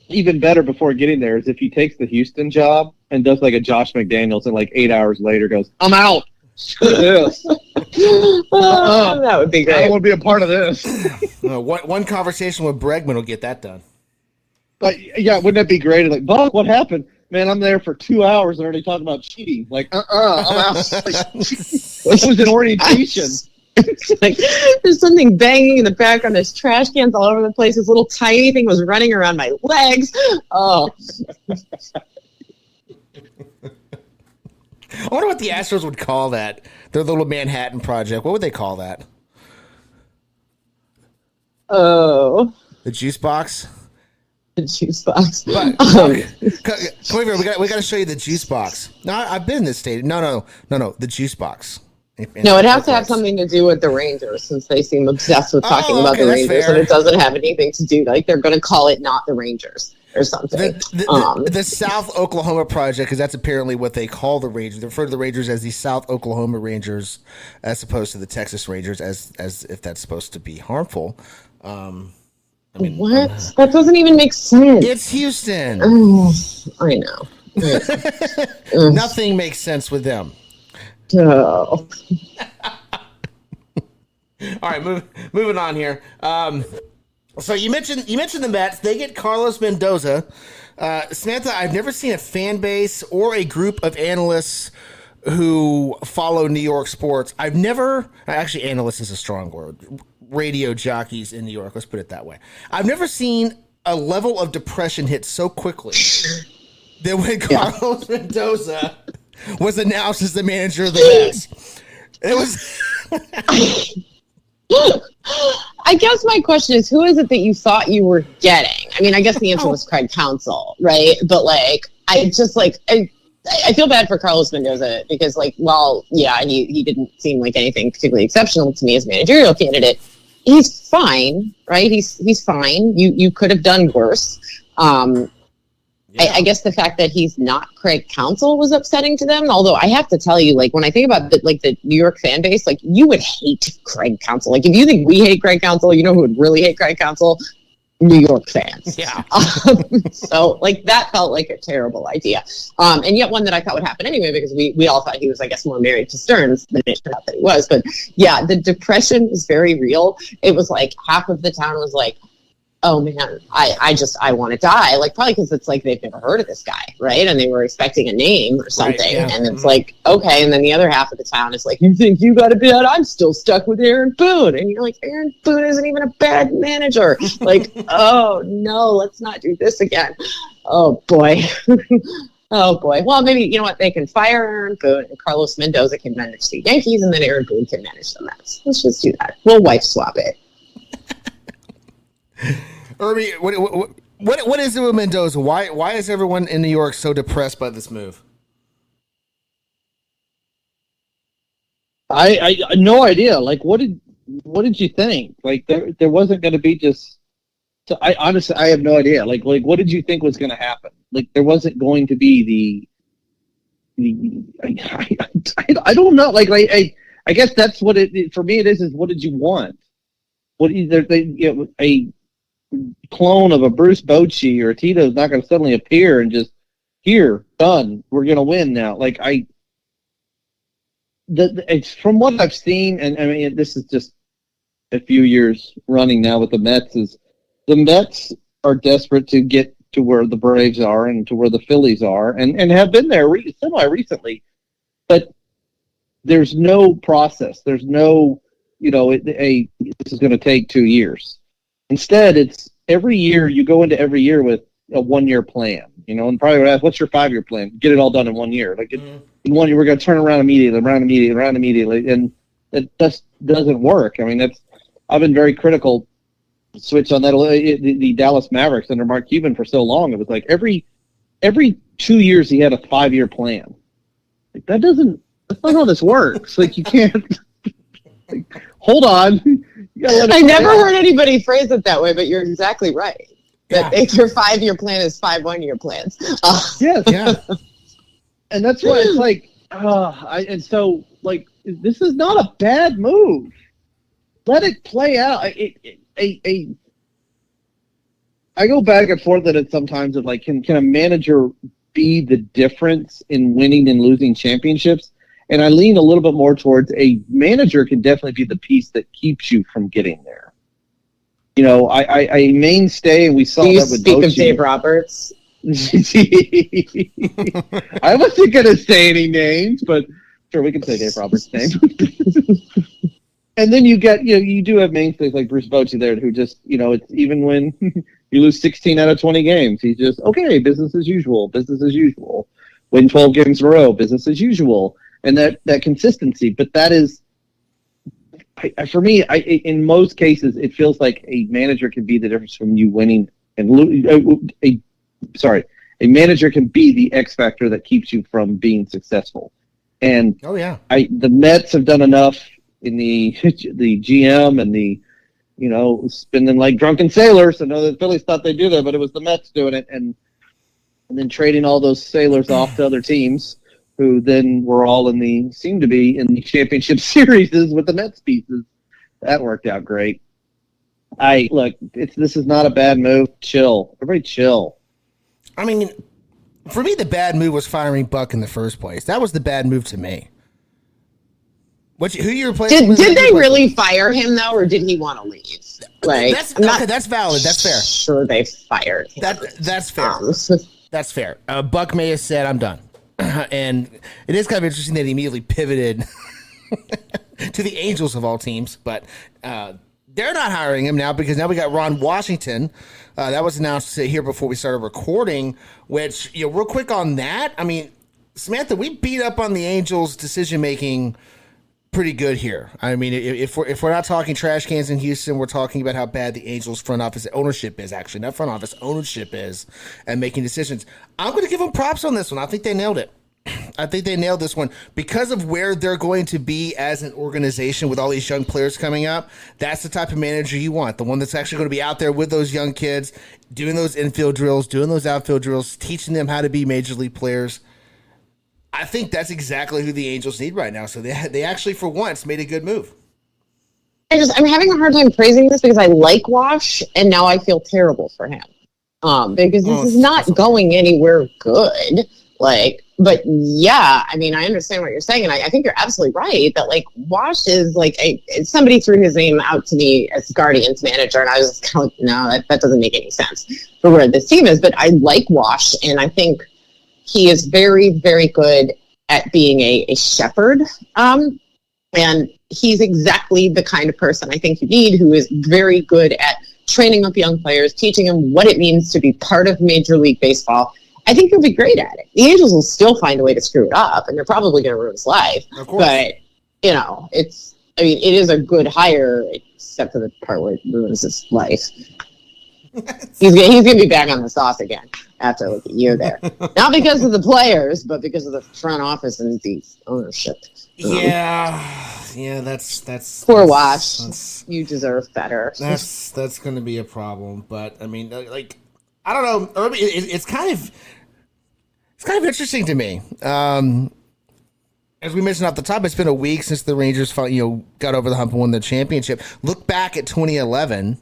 Even better before getting there is if he takes the Houston job and does a Josh McDaniels and 8 hours later goes, I'm out. Screw this. That would be great. I don't want to be a part of this. One conversation with Bregman will get that done. But yeah, wouldn't that be great? Buck, what happened? Man, I'm there for 2 hours and already talking about cheating. I'm out. This was an orientation. There's something banging in the background. There's trash cans all over the place. This little tiny thing was running around my legs. Oh. I wonder what the Astros would call that. Their little Manhattan project. What would they call that? Oh. The juice box? The juice box. Come over here. We got to show you the juice box. No, I've been in this stadium. No. The juice box. No, it has to have something to do with the Rangers, since they seem obsessed with talking about the Rangers, and it doesn't have anything to do. They're going to call it not the Rangers or something. The South Oklahoma project, because that's apparently what they call the Rangers. They refer to the Rangers as the South Oklahoma Rangers, as opposed to the Texas Rangers, as if that's supposed to be harmful. What? That doesn't even make sense. It's Houston. I know. Nothing makes sense with them. Oh. All right, moving on here. So you mentioned the Mets. They get Carlos Mendoza. Samantha, I've never seen a fan base or a group of analysts who follow New York sports. Actually, analyst is a strong word. radio jockeys in New York. Let's put it that way. I've never seen a level of depression hit so quickly that when Carlos Mendoza was announced as the manager of the Mets. It was. I guess my question is, who is it that you thought you were getting? I mean, I guess the answer was Craig Counsell, right? But like, I just like, I feel bad for Carlos Mendoza because, like, well, yeah, he didn't seem like anything particularly exceptional to me as managerial candidate. He's fine, right? He's fine. You could have done worse. I guess the fact that he's not Craig Counsell was upsetting to them. Although I have to tell you, like, when I think about the New York fan base, like, you would hate Craig Counsell. Like, if you think we hate Craig Counsell, you know who would really hate Craig Counsell? New York fans. Yeah. So like that felt like a terrible idea. And yet one that I thought would happen anyway, because we all thought he was, I guess, more married to Stearns than it turned out that he was. But yeah, the depression is very real. It was like half of the town was like, oh man, I want to die. Like, probably because it's like they've never heard of this guy, right? And they were expecting a name or something. Right, yeah. And it's like, okay. And then the other half of the town is like, you think you got a bad? I'm still stuck with Aaron Boone. And you're like, Aaron Boone isn't even a bad manager. Like, oh no, let's not do this again. Oh boy. Oh boy. Well, maybe, you know what? They can fire Aaron Boone and Carlos Mendoza can manage the Yankees, and then Aaron Boone can manage the Mets. Let's just do that. We'll wife swap it. Irby, what is it with Mendoza? Why is everyone in New York so depressed by this move? I no idea. Like, what did you think? Like, there wasn't going to be just. So I honestly, I have no idea. Like what did you think was going to happen? Like, there wasn't going to be I don't know. Like I guess that's what it for me. It is what did you want? What either a clone of a Bruce Bochy or a Tito is not going to suddenly appear and just here done. We're going to win now. Like it's from what I've seen, and I mean this is just a few years running now with the Mets. Is the Mets are desperate to get to where the Braves are and to where the Phillies are, and have been there semi-recently, but there's no process. There's no, this is going to take 2 years. Instead, it's every year you go into every year with a 1 year plan, and probably would ask, what's your 5 year plan? Get it all done in 1 year. Like in 1 year, we're going to turn around immediately. And it just doesn't work. I mean, I've been very critical switch on that. The Dallas Mavericks under Mark Cuban for so long. It was like every 2 years he had a 5 year plan. Like that's not how this works. Like you can't. Hold on. I never heard anybody phrase it that way, but you're exactly right. That their 5 year plan is 5 1 year plans. Yes. Yeah. And that's why it's like, so this is not a bad move. Let it play out. I go back and forth at it sometimes of like, can a manager be the difference in winning and losing championships? And I lean a little bit more towards a manager can definitely be the piece that keeps you from getting there. I mainstay, and we saw that with speak of Dave Roberts? I wasn't going to say any names, but sure, we can say Dave Roberts' name. And then you get, you do have mainstays like Bruce Bochy there who just, it's even when you lose 16 out of 20 games, he's just, okay, business as usual. Win 12 games in a row, business as usual. And that consistency, but that is, for me, in most cases, it feels like a manager can be the difference from you winning and losing. A manager can be the X factor that keeps you from being successful. And the Mets have done enough in the GM and the spending like drunken sailors. I know the Phillies thought they'd do that, but it was the Mets doing it, and then trading all those sailors off to other teams, who then were all seemed to be in the championship series with the Mets pieces. That worked out great. This is not a bad move. Chill. Everybody chill. I mean, for me, the bad move was firing Buck in the first place. That was the bad move to me. Who you replacing? Did they really fire him though, or did he want to leave? That's valid. That's fair. Sure, they fired him. That's fair. That's fair. Buck may have said, "I'm done," and it is kind of interesting that he immediately pivoted to the Angels of all teams. But they're not hiring him now because now we got Ron Washington. That was announced here before we started recording, which, real quick on that. I mean, Samantha, we beat up on the Angels' decision-making pretty good here. I mean, if we're not talking trash cans in Houston, we're talking about how bad the Angels front office ownership is, actually. Not front office, ownership is, and making decisions. I'm going to give them props on this one. I think they nailed it. I think they nailed this one because of where they're going to be as an organization with all these young players coming up. That's the type of manager you want, the one that's actually going to be out there with those young kids, doing those infield drills, doing those outfield drills, teaching them how to be major league players. I think that's exactly who the Angels need right now. So they actually, for once, made a good move. I'm having a hard time praising this because I like Wash, and now I feel terrible for him because this is not going anywhere good. But yeah, I mean, I understand what you're saying, and I think you're absolutely right that Wash is somebody threw his name out to me as Guardians manager, and I was just kind of no, that doesn't make any sense for where this team is. But I like Wash, and I think he is very, very good at being a shepherd, and he's exactly the kind of person I think you need who is very good at training up young players, teaching them what it means to be part of Major League Baseball. I think he'll be great at it. The Angels will still find a way to screw it up, and they're probably going to ruin his life. Of course. But, it is a good hire, except for the part where it ruins his life. He's going to be back on the sauce again after a year there. Not because of the players, but because of the front office and the ownership. Yeah, that's poor Wash. You deserve better. That's going to be a problem. But I mean, I don't know. Irby, it's kind of interesting to me. As we mentioned off the top, it's been a week since the Rangers got over the hump and won the championship. Look back at 2011.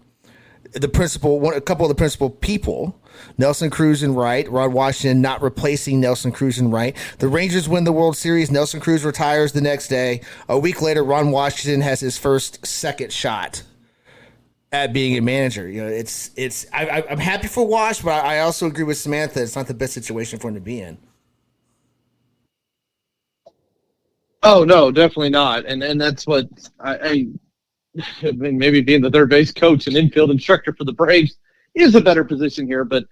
A couple of the principal people, Nelson Cruz and Wright, Ron Washington not replacing Nelson Cruz and Wright. The Rangers win the World Series. Nelson Cruz retires the next day. A week later, Ron Washington has his second shot at being a manager. I'm happy for Wash, but I also agree with Samantha. It's not the best situation for him to be in. Oh no, definitely not. And that's what I mean, maybe being the third base coach and infield instructor for the Braves is a better position here. But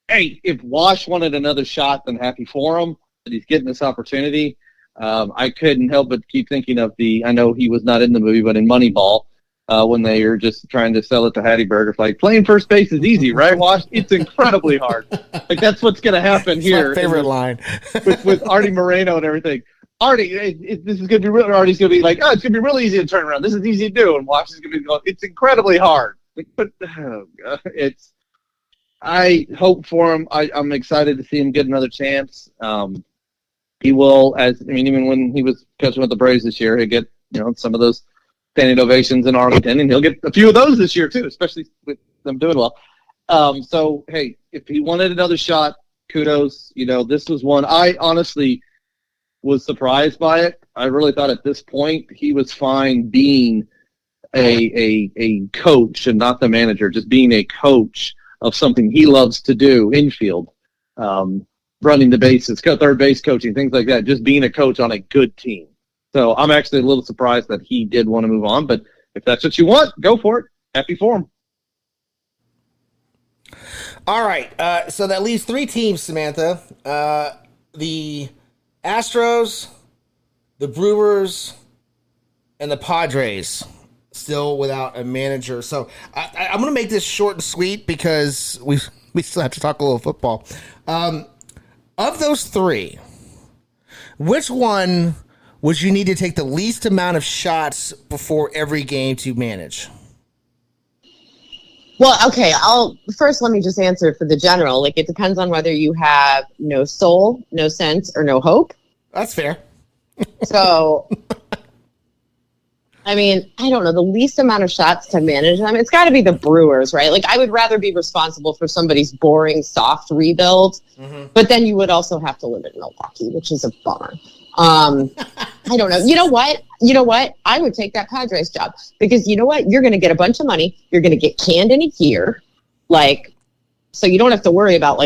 hey, if Wash wanted another shot, then happy for him that he's getting this opportunity. I couldn't help but keep thinking of I know he was not in the movie, but in Moneyball, when they are just trying to sell it to Hattiesburg. It's like, playing first base is easy, right, Wash? It's incredibly hard. That's what's going to happen here. My favorite line. with Artie Moreno and everything. Artie, this is going to be real. Artie's going to be like, it's going to be really easy to turn around. This is easy to do. And Wash is going to be going, it's incredibly hard. But I hope for him. I'm excited to see him get another chance. He will, even when he was coaching with the Braves this year, he'll get, some of those standing ovations in Arlington, and he'll get a few of those this year too, especially with them doing well. So, hey, if he wanted another shot, kudos. This was one I honestly was surprised by it. I really thought at this point he was fine being a coach and not the manager, just being a coach of something he loves to do, infield, running the bases, third base coaching, things like that, just being a coach on a good team. So I'm actually a little surprised that he did want to move on, but if that's what you want, go for it. Happy for him. All right, so that leaves three teams, Samantha. The Astros, the Brewers, and the Padres still without a manager. So I'm going to make this short and sweet because we still have to talk a little football. Of those three, which one would you need to take the least amount of shots before every game to manage? Well, okay, let me just answer for the general. It depends on whether you have no soul, no sense, or no hope. That's fair. So, I don't know, the least amount of shots to manage them, it's got to be the Brewers, right? I would rather be responsible for somebody's boring, soft rebuild, but then you would also have to live in Milwaukee, which is a bummer. I don't know. You know what? I would take that Padres job because you know what? You're going to get a bunch of money. You're going to get canned in a year. So you don't have to worry about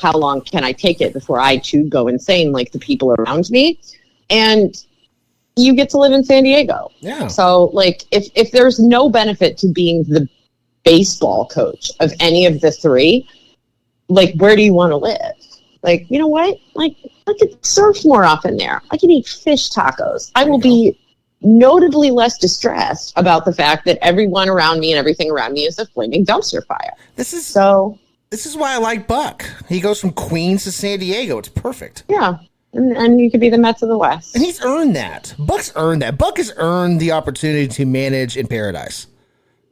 how long can I take it before I too go insane like the people around me. And, you get to live in San Diego. Yeah. So, like, if there's no benefit to being the baseball coach of any of the three, like, where do you want to live? Like, you know what? Like, I could surf more often there. I can eat fish tacos. I will be notably less distressed about the fact that everyone around me and everything around me is a flaming dumpster fire. This is why I like Buck. He goes from Queens to San Diego. It's perfect. Yeah. And you could be the Mets of the West. And he's earned that. Buck's earned that. Buck has earned the opportunity to manage in paradise.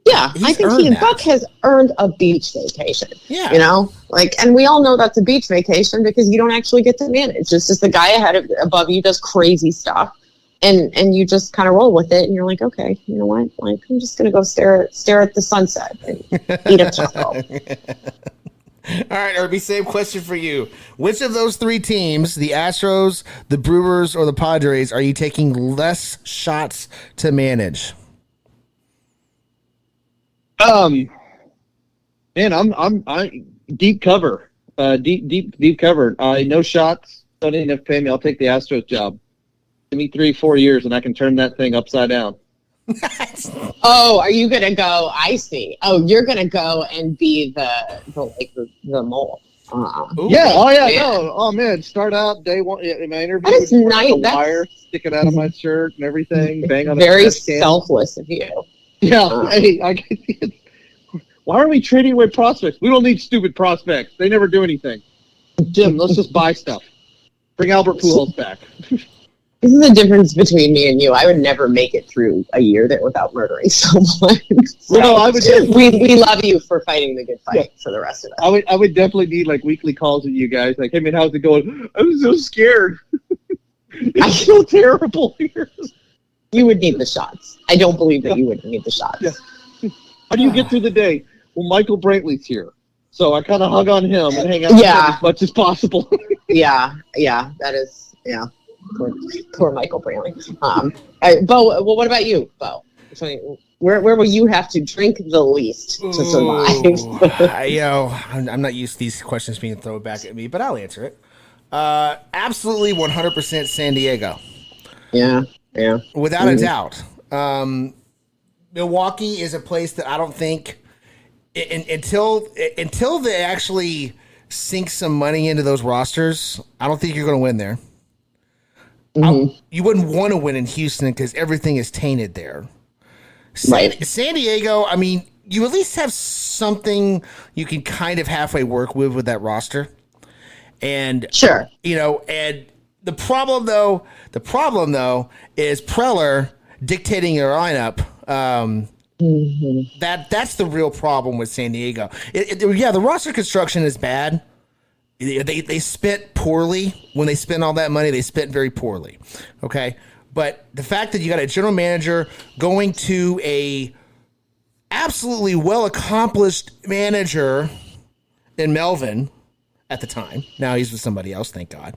Yeah, I think Buck has earned a beach vacation. Yeah. You know? Like, and we all know that's a beach vacation because you don't actually get to manage. It's just the guy above you does crazy stuff. And you just kind of roll with it, and you're like, okay, you know what? Like, I'm just gonna go stare at the sunset and eat a taco. All right, Irby, same question for you. Which of those three teams, the Astros, the Brewers, or the Padres, are you taking less shots to manage? Man, I deep cover, deep cover. No shots. Don't even have to pay me. I'll take the Astros job. Give me 3-4 years, and I can turn that thing upside down. Oh, are you gonna go? I see. Oh, you're gonna go and be the mole. Yeah. Oh yeah. No. Oh man. Start out day one in my interview. That is nice. The wire sticking out of my shirt and everything. Bang on very a selfless of you. Yeah. Hey, why are we trading away prospects? We don't need stupid prospects. They never do anything. Jim, let's just buy stuff. Bring Albert Pujols back. This is the difference between me and you. I would never make it through a year there without murdering someone. So well, I would. We love you for fighting the good fight for the rest of us. I would definitely need like weekly calls with you guys. Like, hey man, how's it going? I'm so scared. It's so terrible here. You would need the shots. I don't believe that you would need the shots. Yeah. How do you get through the day? Well, Michael Brantley's here, so I kind of hug on him and hang out with him as much as possible. Yeah. That is Poor Michael Brantley. Bo, well, what about you, Bo? Where will you have to drink the least to survive? I'm not used to these questions being thrown back at me, but I'll answer it. Absolutely 100% San Diego. Yeah. Without a doubt. Milwaukee is a place that I don't think until they actually sink some money into those rosters, I don't think you're going to win there. Mm-hmm. You wouldn't want to win in Houston because everything is tainted there. San Diego, I mean, you at least have something you can kind of halfway work with that roster. And sure, and the problem though is Preller dictating your lineup. That's the real problem with San Diego. The roster construction is bad. They spent poorly. When they spent all that money, they spent very poorly. Okay? But the fact that you got a general manager going to a absolutely well-accomplished manager in Melvin at the time. Now he's with somebody else, thank God.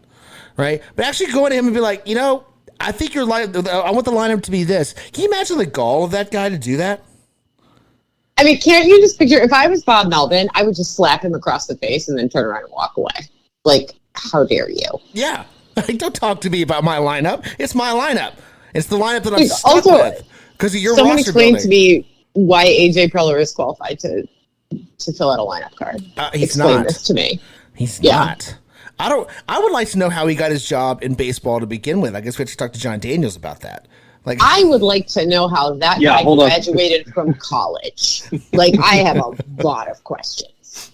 Right? But actually going to him and be like, I think I want the lineup to be this. Can you imagine the gall of that guy to do that? I mean, can't you just picture, if I was Bob Melvin, I would just slap him across the face and then turn around and walk away. Like, how dare you? Yeah. Don't talk to me about my lineup. It's my lineup. It's the lineup that I'm stuck with because of your roster building. Someone explain to me why AJ Preller is qualified to fill out a lineup card. Explain this to me. He's not. I would like to know how he got his job in baseball to begin with. I guess we have to talk to John Daniels about that. Like, I would like to know how that guy graduated from college. Like, I have a lot of questions.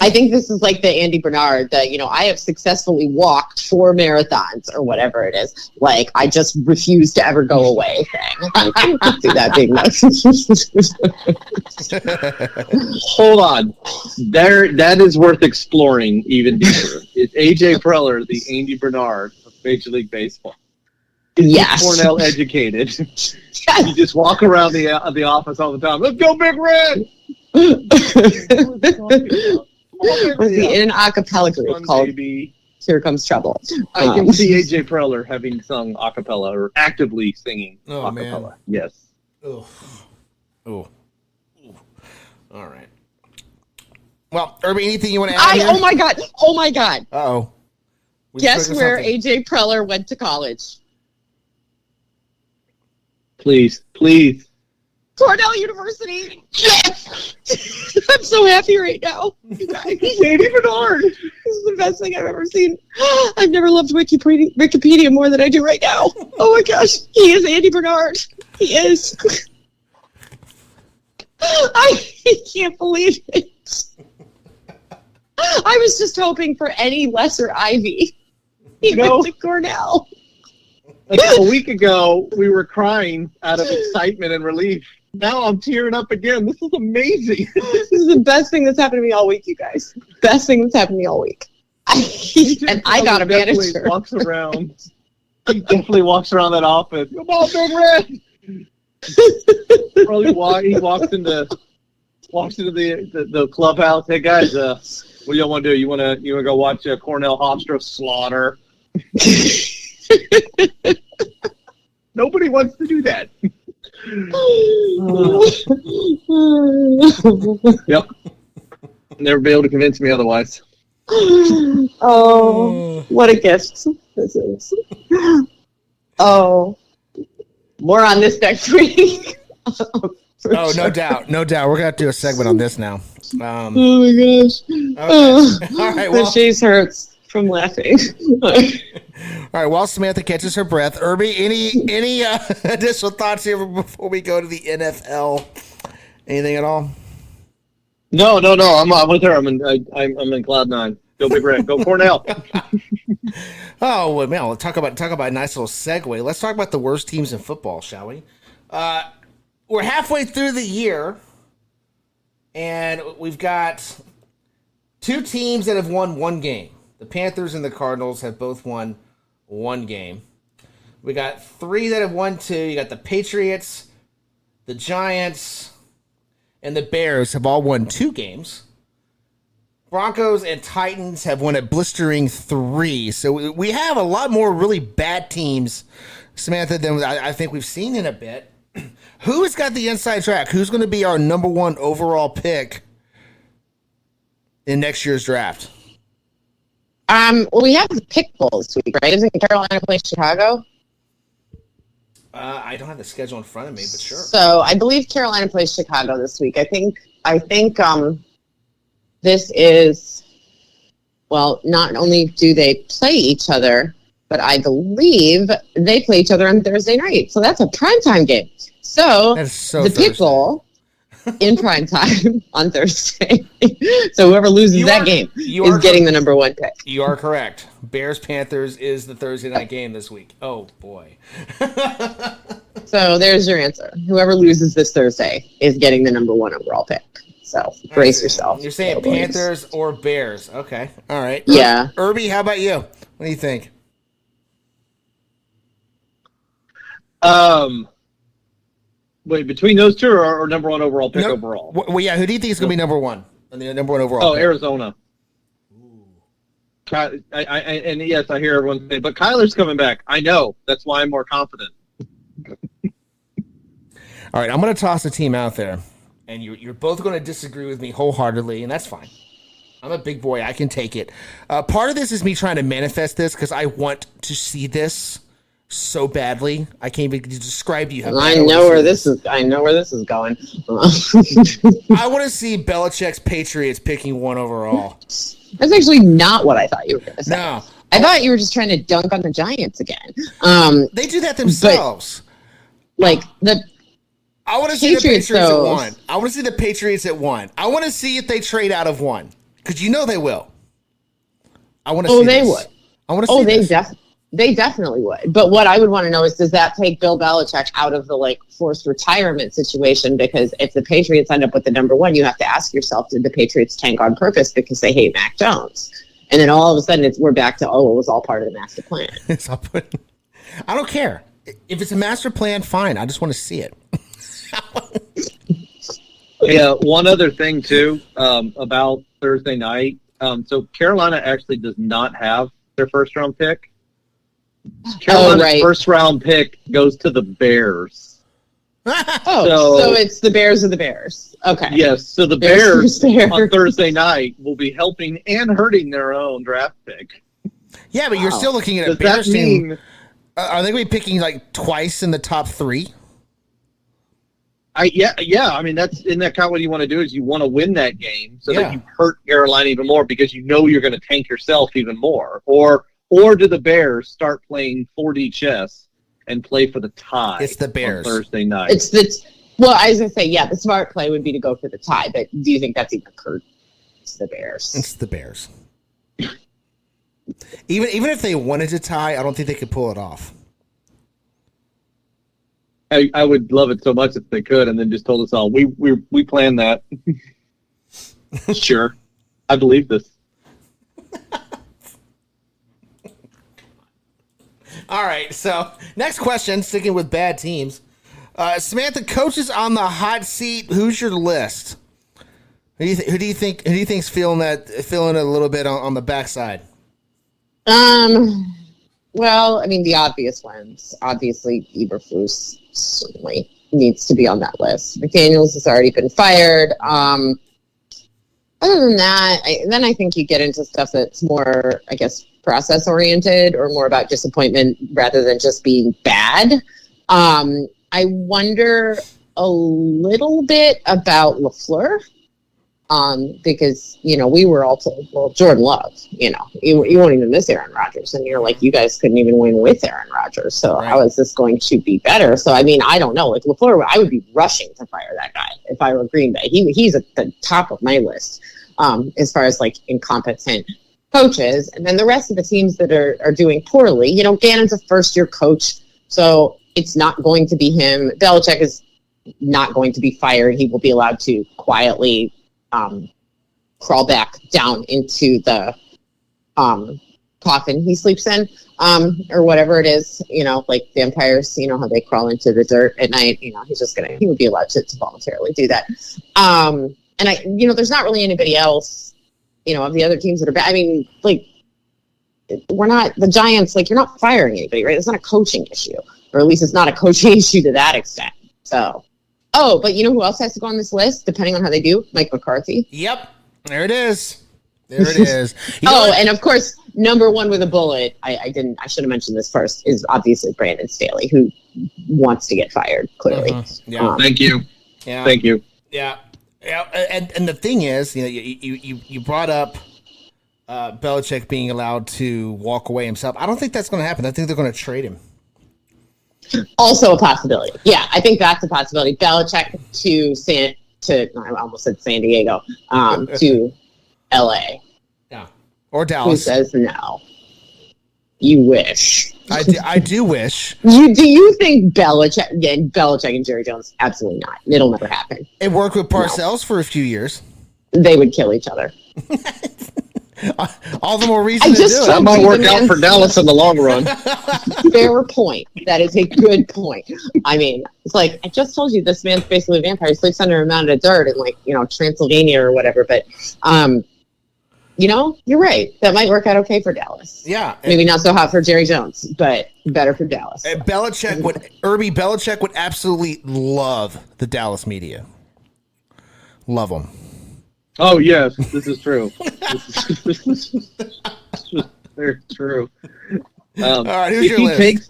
I think this is like the Andy Bernard that, I have successfully walked 4 marathons or whatever it is. Like, I just refuse to ever go away thing. I can't see that being Hold on. That is worth exploring even deeper. It's AJ Preller, the Andy Bernard of Major League Baseball. Yes. Cornell educated. You just walk around the office all the time. Let's go, Big Red! In an acapella group called Here Comes Trouble. I can see AJ Preller having sung acapella or actively singing acapella. Man. Yes. Oh. All right. Well, Irby, anything you want to add here? Oh my God. Uh-oh. Guess where AJ Preller went to college? Please. Cornell University. Yes! I'm so happy right now. You guys. Andy Bernard. This is the best thing I've ever seen. I've never loved Wikipedia more than I do right now. Oh my gosh. He is Andy Bernard. He is. I can't believe it. I was just hoping for any lesser Ivy. He went to Cornell. A week ago, we were crying out of excitement and relief. Now I'm tearing up again. This is amazing. This is the best thing that's happened to me all week, you guys. Best thing that's happened to me all week. And I got a manager. He definitely walks around that office. Come on, Big Red. He walks into the clubhouse. Hey guys, what do y'all want to do? You want to go watch Cornell Hofstra slaughter? Nobody wants to do that. Yep. Never be able to convince me otherwise. Oh, what a gift this is. Oh, more on this next week. Oh, no doubt. We're going to have to do a segment on this now. Oh my gosh. Okay. All right, well, my face hurts from laughing. All right, while Samantha catches her breath, Irby, any additional thoughts here before we go to the NFL? Anything at all? No. I'm with her. I'm in cloud nine. Go Big Red. Go Cornell. Oh well, man. We'll talk about a nice little segue. Let's talk about the worst teams in football, shall we? We're halfway through the year, and we've got two teams that have won one game. The Panthers and the Cardinals have both won one game. We got three that have won two. You got the Patriots, the Giants, and the Bears have all won 2 games. Broncos and Titans have won a blistering 3. So we have a lot more really bad teams, Samantha, than I think we've seen in a bit. Who's got the inside track? Who's going to be our number 1 overall pick in next year's draft? Well, we have the pick bowl this week, right? Isn't Carolina playing Chicago? I don't have the schedule in front of me, but sure. So I believe Carolina plays Chicago this week. I think this is, well, not only do they play each other, but I believe they play each other on Thursday night. So that's a primetime game. So, the pick bowl in primetime on Thursday. So whoever loses that game is getting the number 1 pick. You are correct. Bears-Panthers is the Thursday night game this week. Oh, boy. So there's your answer. Whoever loses this Thursday is getting the number 1 overall pick. So brace yourself. You're saying Panthers or Bears. Okay. All right. Yeah. Irby, how about you? What do you think? Wait, between those two or number 1 overall pick overall? Well, yeah, who do you think is going to be number 1? The number 1 overall pick? Arizona. And yes, I hear everyone say, but Kyler's coming back. I know. That's why I'm more confident. All right, I'm going to toss a team out there, and you're both going to disagree with me wholeheartedly, and that's fine. I'm a big boy. I can take it. Part of this is me trying to manifest this because I want to see this so badly. I can't even describe to you how I know where this is going. I want to see Belichick's Patriots picking 1 overall. That's actually not what I thought you were going to say. No. I thought you were just trying to dunk on the Giants again. They do that themselves. I want to see the Patriots at 1. I want to see the Patriots at 1. I want to see if they trade out of 1. Because they will. I want to see they this. would. I want to see this. They definitely would. But what I would want to know is, does that take Bill Belichick out of the forced retirement situation? Because if the Patriots end up with the number 1, you have to ask yourself, did the Patriots tank on purpose because they hate Mac Jones? And then all of a sudden we're back to, it was all part of the master plan. I don't care. If it's a master plan, fine. I just want to see it. Yeah, one other thing too, about Thursday night. So Carolina actually does not have their first round pick. Carolina's first round pick goes to the Bears. So it's the Bears of the Bears. Okay. Yes, so the Bears on Thursday night will be helping and hurting their own draft pick. Yeah, but you're still looking at a Does Bears that team. mean? Are they going to be picking like twice in the top 3? Yeah. I mean, isn't that kind of what you want to do? Is you want to win that game so Yeah. that you hurt Carolina even more because you know you're going to tank yourself even more, or do the Bears start playing 4D chess and play for the tie? It's the Bears. On Thursday night. Well, I was going to say, yeah, the smart play would be to go for the tie, but do you think that's even occurred? It's the Bears. It's the Bears. Even if they wanted to tie, I don't think they could pull it off. I would love it so much if they could, and then just told us all we planned that. Sure, I believe this. All right, so next question, sticking with bad teams. Samantha, coaches on the hot seat. Who's your list? Who do you think's feeling it a little bit on the backside? Well, I mean, the obvious ones. Obviously, Eberflus certainly needs to be on that list. McDaniels has already been fired. Other than that, I think you get into stuff that's more, I guess, process-oriented or more about disappointment rather than just being bad. I wonder a little bit about LaFleur. Because, we were all told, well, Jordan Love, you won't even miss Aaron Rodgers. And you're like, you guys couldn't even win with Aaron Rodgers. So right. How is this going to be better? So, I mean, I don't know. Like LaFleur, I would be rushing to fire that guy if I were Green Bay. He's at the top of my list as far as like incompetent coaches. And then the rest of the teams that are doing poorly, Gannon's a first-year coach. So it's not going to be him. Belichick is not going to be fired. He will be allowed to quietly crawl back down into the coffin he sleeps in, or whatever it is, like vampires, how they crawl into the dirt at night, he would be allowed to voluntarily do that. And there's not really anybody else, of the other teams that are bad. I mean, like, we're not the Giants, like, you're not firing anybody, right? It's not a coaching issue, or at least it's not a coaching issue to that extent. So, but you know who else has to go on this list, depending on how they do? Mike McCarthy. Yep. There it is. And of course, number one with a bullet, I should have mentioned this first, is obviously Brandon Staley, who wants to get fired, clearly. Yeah. Thank you. Yeah. Thank you. Yeah. Yeah. And the thing is, you brought up Belichick being allowed to walk away himself. I don't think that's going to happen. I think they're going to trade him. Also a possibility. Yeah, I think that's a possibility. Belichick I almost said San Diego, to LA. Yeah. Or Who Dallas. says no? You wish. I do wish. Do you think Belichick and Jerry Jones? Absolutely not. It'll never happen. It worked with Parcells for a few years. They would kill each other. All the more reason I to do just it. That might work out for Dallas in the long run. Fair point. That is a good point. I mean, it's like, I just told you this man's basically a vampire. He sleeps under a mountain of dirt in, like, Transylvania or whatever. But, you're right. That might work out okay for Dallas. Yeah. Maybe not so hot for Jerry Jones, but better for Dallas. Irby Belichick would absolutely love the Dallas media. Love them. Oh, yes, this is true. This is very true. All right, who's if your he list? takes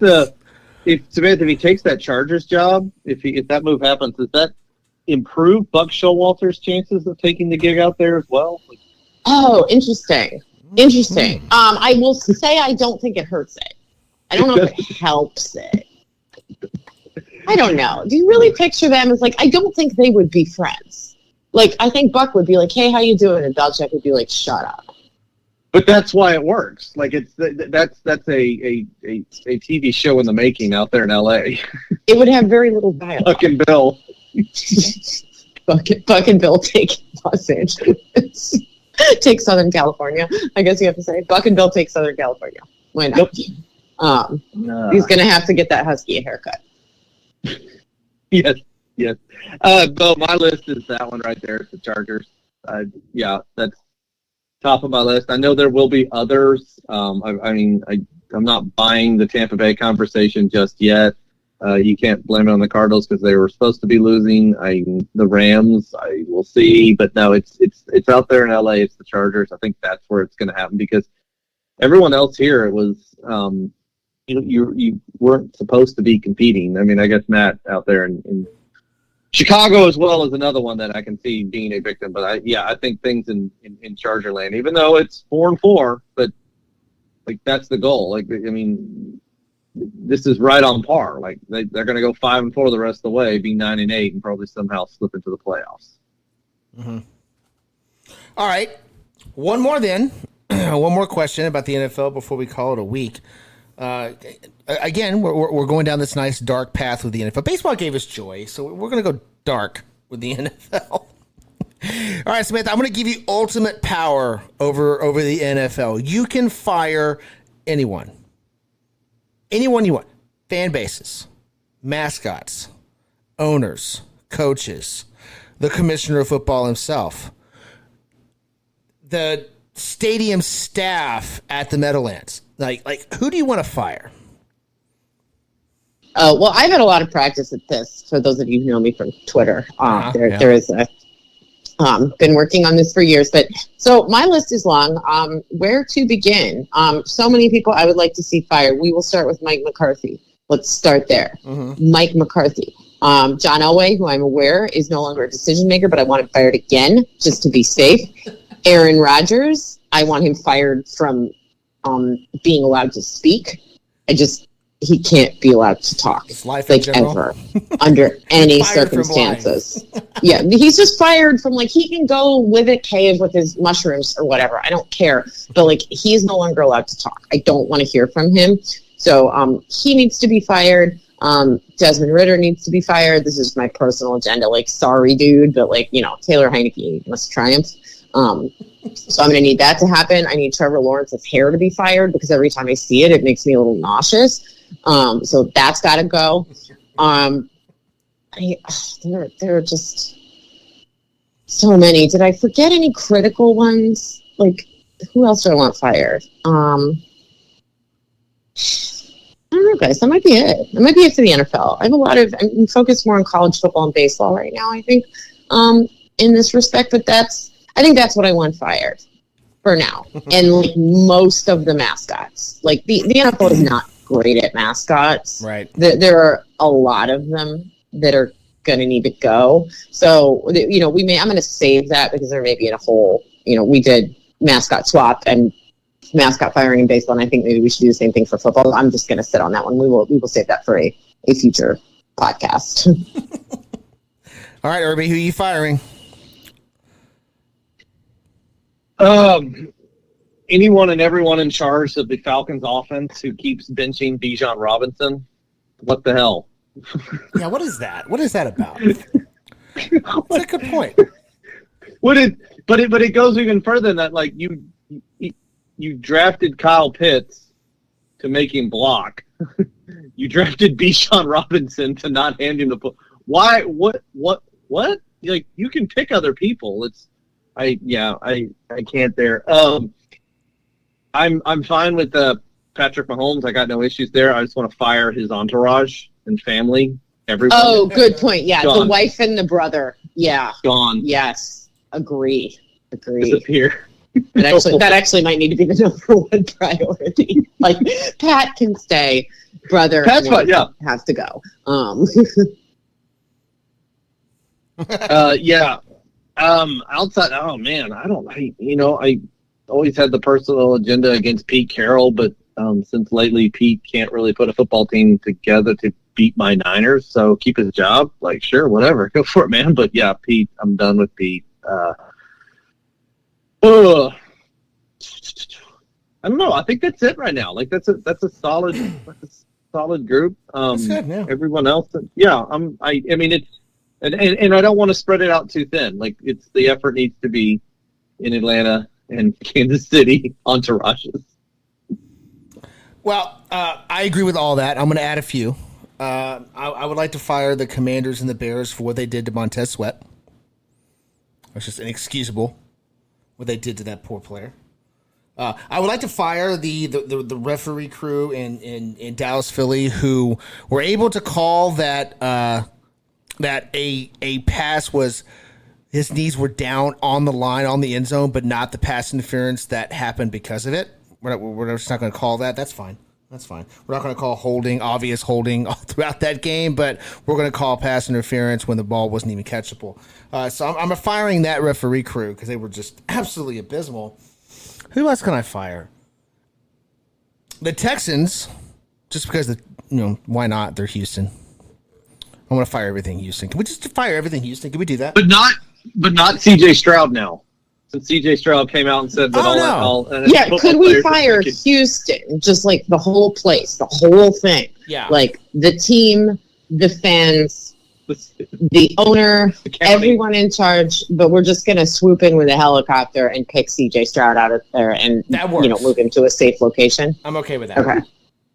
if he takes that Chargers job, if that move happens, does that improve Buck Showalter's chances of taking the gig out there as well? Oh, interesting. I will say I don't think it hurts it. I don't know if it helps it. I don't know. Do you really picture them as, like, I don't think they would be friends. Like, I think Buck would be like, hey, how you doing? And Belichick would be like, shut up. But that's why it works. Like, that's a TV show in the making out there in L.A. It would have very little dialogue. Buck and Bill. Buck and Bill take Los Angeles. Take Southern California. I guess you have to say Buck and Bill take Southern California. Why not? He's going to have to get that husky a haircut. Yes. Bill, my list is that one right there. It's the Chargers. Yeah, that's top of my list. I know there will be others. I'm not buying the Tampa Bay conversation just yet. You can't blame it on the Cardinals because they were supposed to be losing. The Rams, I will see, but no, it's out there in LA. It's the Chargers. I think that's where it's going to happen because everyone else here, it was you weren't supposed to be competing. I mean, I guess Matt out there in Chicago as well is another one that I can see being a victim. But I think things in Charger land, even though it's 4-4, but like that's the goal. Like, I mean, this is right on par. Like they're going to go 5-4 the rest of the way, be 9-8, and probably somehow slip into the playoffs. Mm-hmm. All right, one more then. One more question about the NFL before we call it a week. Again, we're going down this nice dark path with the NFL. Baseball gave us joy, so we're going to go dark with the NFL. All right, Samantha, I'm going to give you ultimate power over the NFL. You can fire anyone you want. Fan bases, mascots, owners, coaches, the commissioner of football himself, the stadium staff at the Meadowlands. Like who do you want to fire? Well, I've had a lot of practice at this. For those of you who know me from Twitter, there is a been working on this for years. But so my list is long. Where to begin? So many people I would like to see fired. We will start with Mike McCarthy. Let's start there. Mm-hmm. Mike McCarthy. John Elway, who I'm aware is no longer a decision maker, but I want him fired again just to be safe. Aaron Rodgers, I want him fired from being allowed to speak. He can't be allowed to talk. It's life like ever under any circumstances. Yeah, he's just fired from he can go live at cave with his mushrooms or whatever. I don't care. But he's no longer allowed to talk. I don't want to hear from him. So he needs to be fired. Desmond Ritter needs to be fired. This is my personal agenda. Sorry, dude, but Taylor Heineke must triumph. So I'm going to need that to happen. I need Trevor Lawrence's hair to be fired because every time I see it, it makes me a little nauseous. So that's got to go. There are just so many. Did I forget any critical ones? Who else do I want fired? I don't know, guys. That might be it. That might be it for the NFL. I'm focused more on college football and baseball right now, I think, in this respect. But I think that's what I want fired for now. And most of the mascots. The NFL is not great at mascots. Right. There are a lot of them that are going to need to go. So, I'm going to save that because there may be a whole, we did mascot swap and mascot firing in baseball, and I think maybe we should do the same thing for football. I'm just going to sit on that one. We will save that for a future podcast. All right, Irby, who are you firing? Anyone and everyone in charge of the Falcons offense who keeps benching Bijan Robinson. What the hell? Yeah, what is that? What is that about? That's a good point. But it goes even further than that. You drafted Kyle Pitts to make him block. You drafted Bijan Robinson to not hand him the ball. Why? What? You can pick other people. I can't there. I'm fine with Patrick Mahomes. I got no issues there. I just want to fire his entourage and family. Everyone. Oh, good point. Yeah, gone. The wife and the brother. Yeah, gone. Yes, agree. Disappear. That actually might need to be the number one priority. Pat can stay, brother. Pat's fine. Yeah, has to go. Yeah. Outside. Oh man, I always had the personal agenda against Pete Carroll, but since lately Pete can't really put a football team together to beat my Niners, so keep his job. Sure, whatever, go for it, man. But yeah, Pete, I'm done with Pete. I don't know. I think that's it right now. That's a solid group. That's good, yeah. Everyone else, yeah. I mean, it's and I don't want to spread it out too thin. It's the effort needs to be in Atlanta and Kansas City entourages. Well, I agree with all that. I'm going to add a few. I would like to fire the Commanders and the Bears for what they did to Montez Sweat. It's just inexcusable what they did to that poor player. I would like to fire the referee crew in Dallas, Philly, who were able to call that a pass was his knees were down on the line on the end zone, but not the pass interference that happened because of it. we're just not going to call that. That's fine. That's fine. We're not going to call obvious holding all throughout that game, but we're going to call pass interference when the ball wasn't even catchable. So I'm firing that referee crew because they were just absolutely abysmal. Who else can I fire? The Texans, just because why not? They're Houston. I want to fire everything Houston. Can we just fire everything Houston? Can we do that? But not C.J. Stroud now. Since C.J. Stroud came out and said that could we fire Houston? Just like the whole place, the whole thing. Yeah. Like the team, the fans, the owner, everyone in charge, but we're just going to swoop in with a helicopter and pick C.J. Stroud out of there and move him to a safe location. I'm okay with that.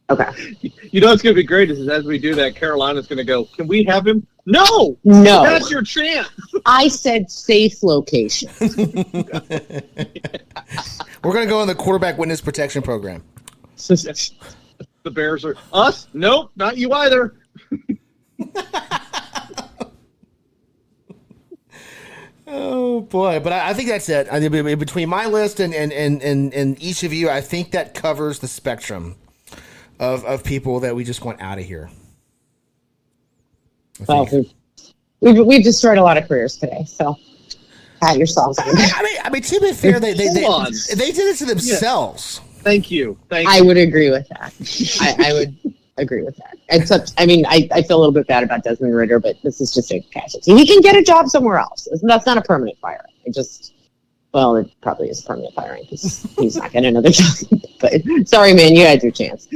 Okay. You know what's going to be great is as we do that, Carolina's going to go, can we have him? No. That's your chance. I said safe location. We're going to go in the quarterback witness protection program. The Bears are us? Nope, not you either. Oh boy, but I think that's it. I mean, between my list and each of you, I think that covers the spectrum of people that we just want out of here. Well, we've destroyed a lot of careers today, so pat yourselves on. I mean, to be fair, they did it to themselves. Yeah. Thank you. I would agree with that. I would agree with that. Except, I mean, I feel a little bit bad about Desmond Ridder, but this is just a casualty. He can get a job somewhere else. That's not a permanent firing. It probably is permanent firing because he's not getting another job. But sorry, man, you had your chance.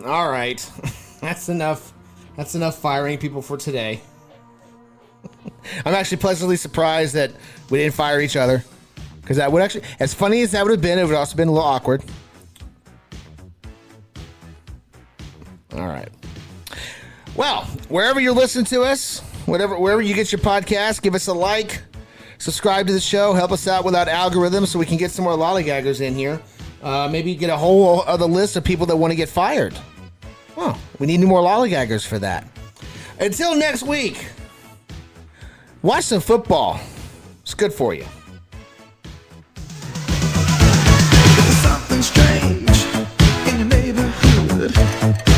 All right, that's enough. That's enough firing people for today. I'm actually pleasantly surprised that we didn't fire each other, because that would actually, as funny as that would have been, it would also been a little awkward. All right. Well, wherever you're listening to us, wherever you get your podcast, give us a like, subscribe to the show, help us out with that algorithm so we can get some more lollygaggers in here. Maybe get a whole other list of people that want to get fired. Oh, we need more lollygaggers for that. Until next week, watch some football. It's good for you. Something strange in your neighborhood.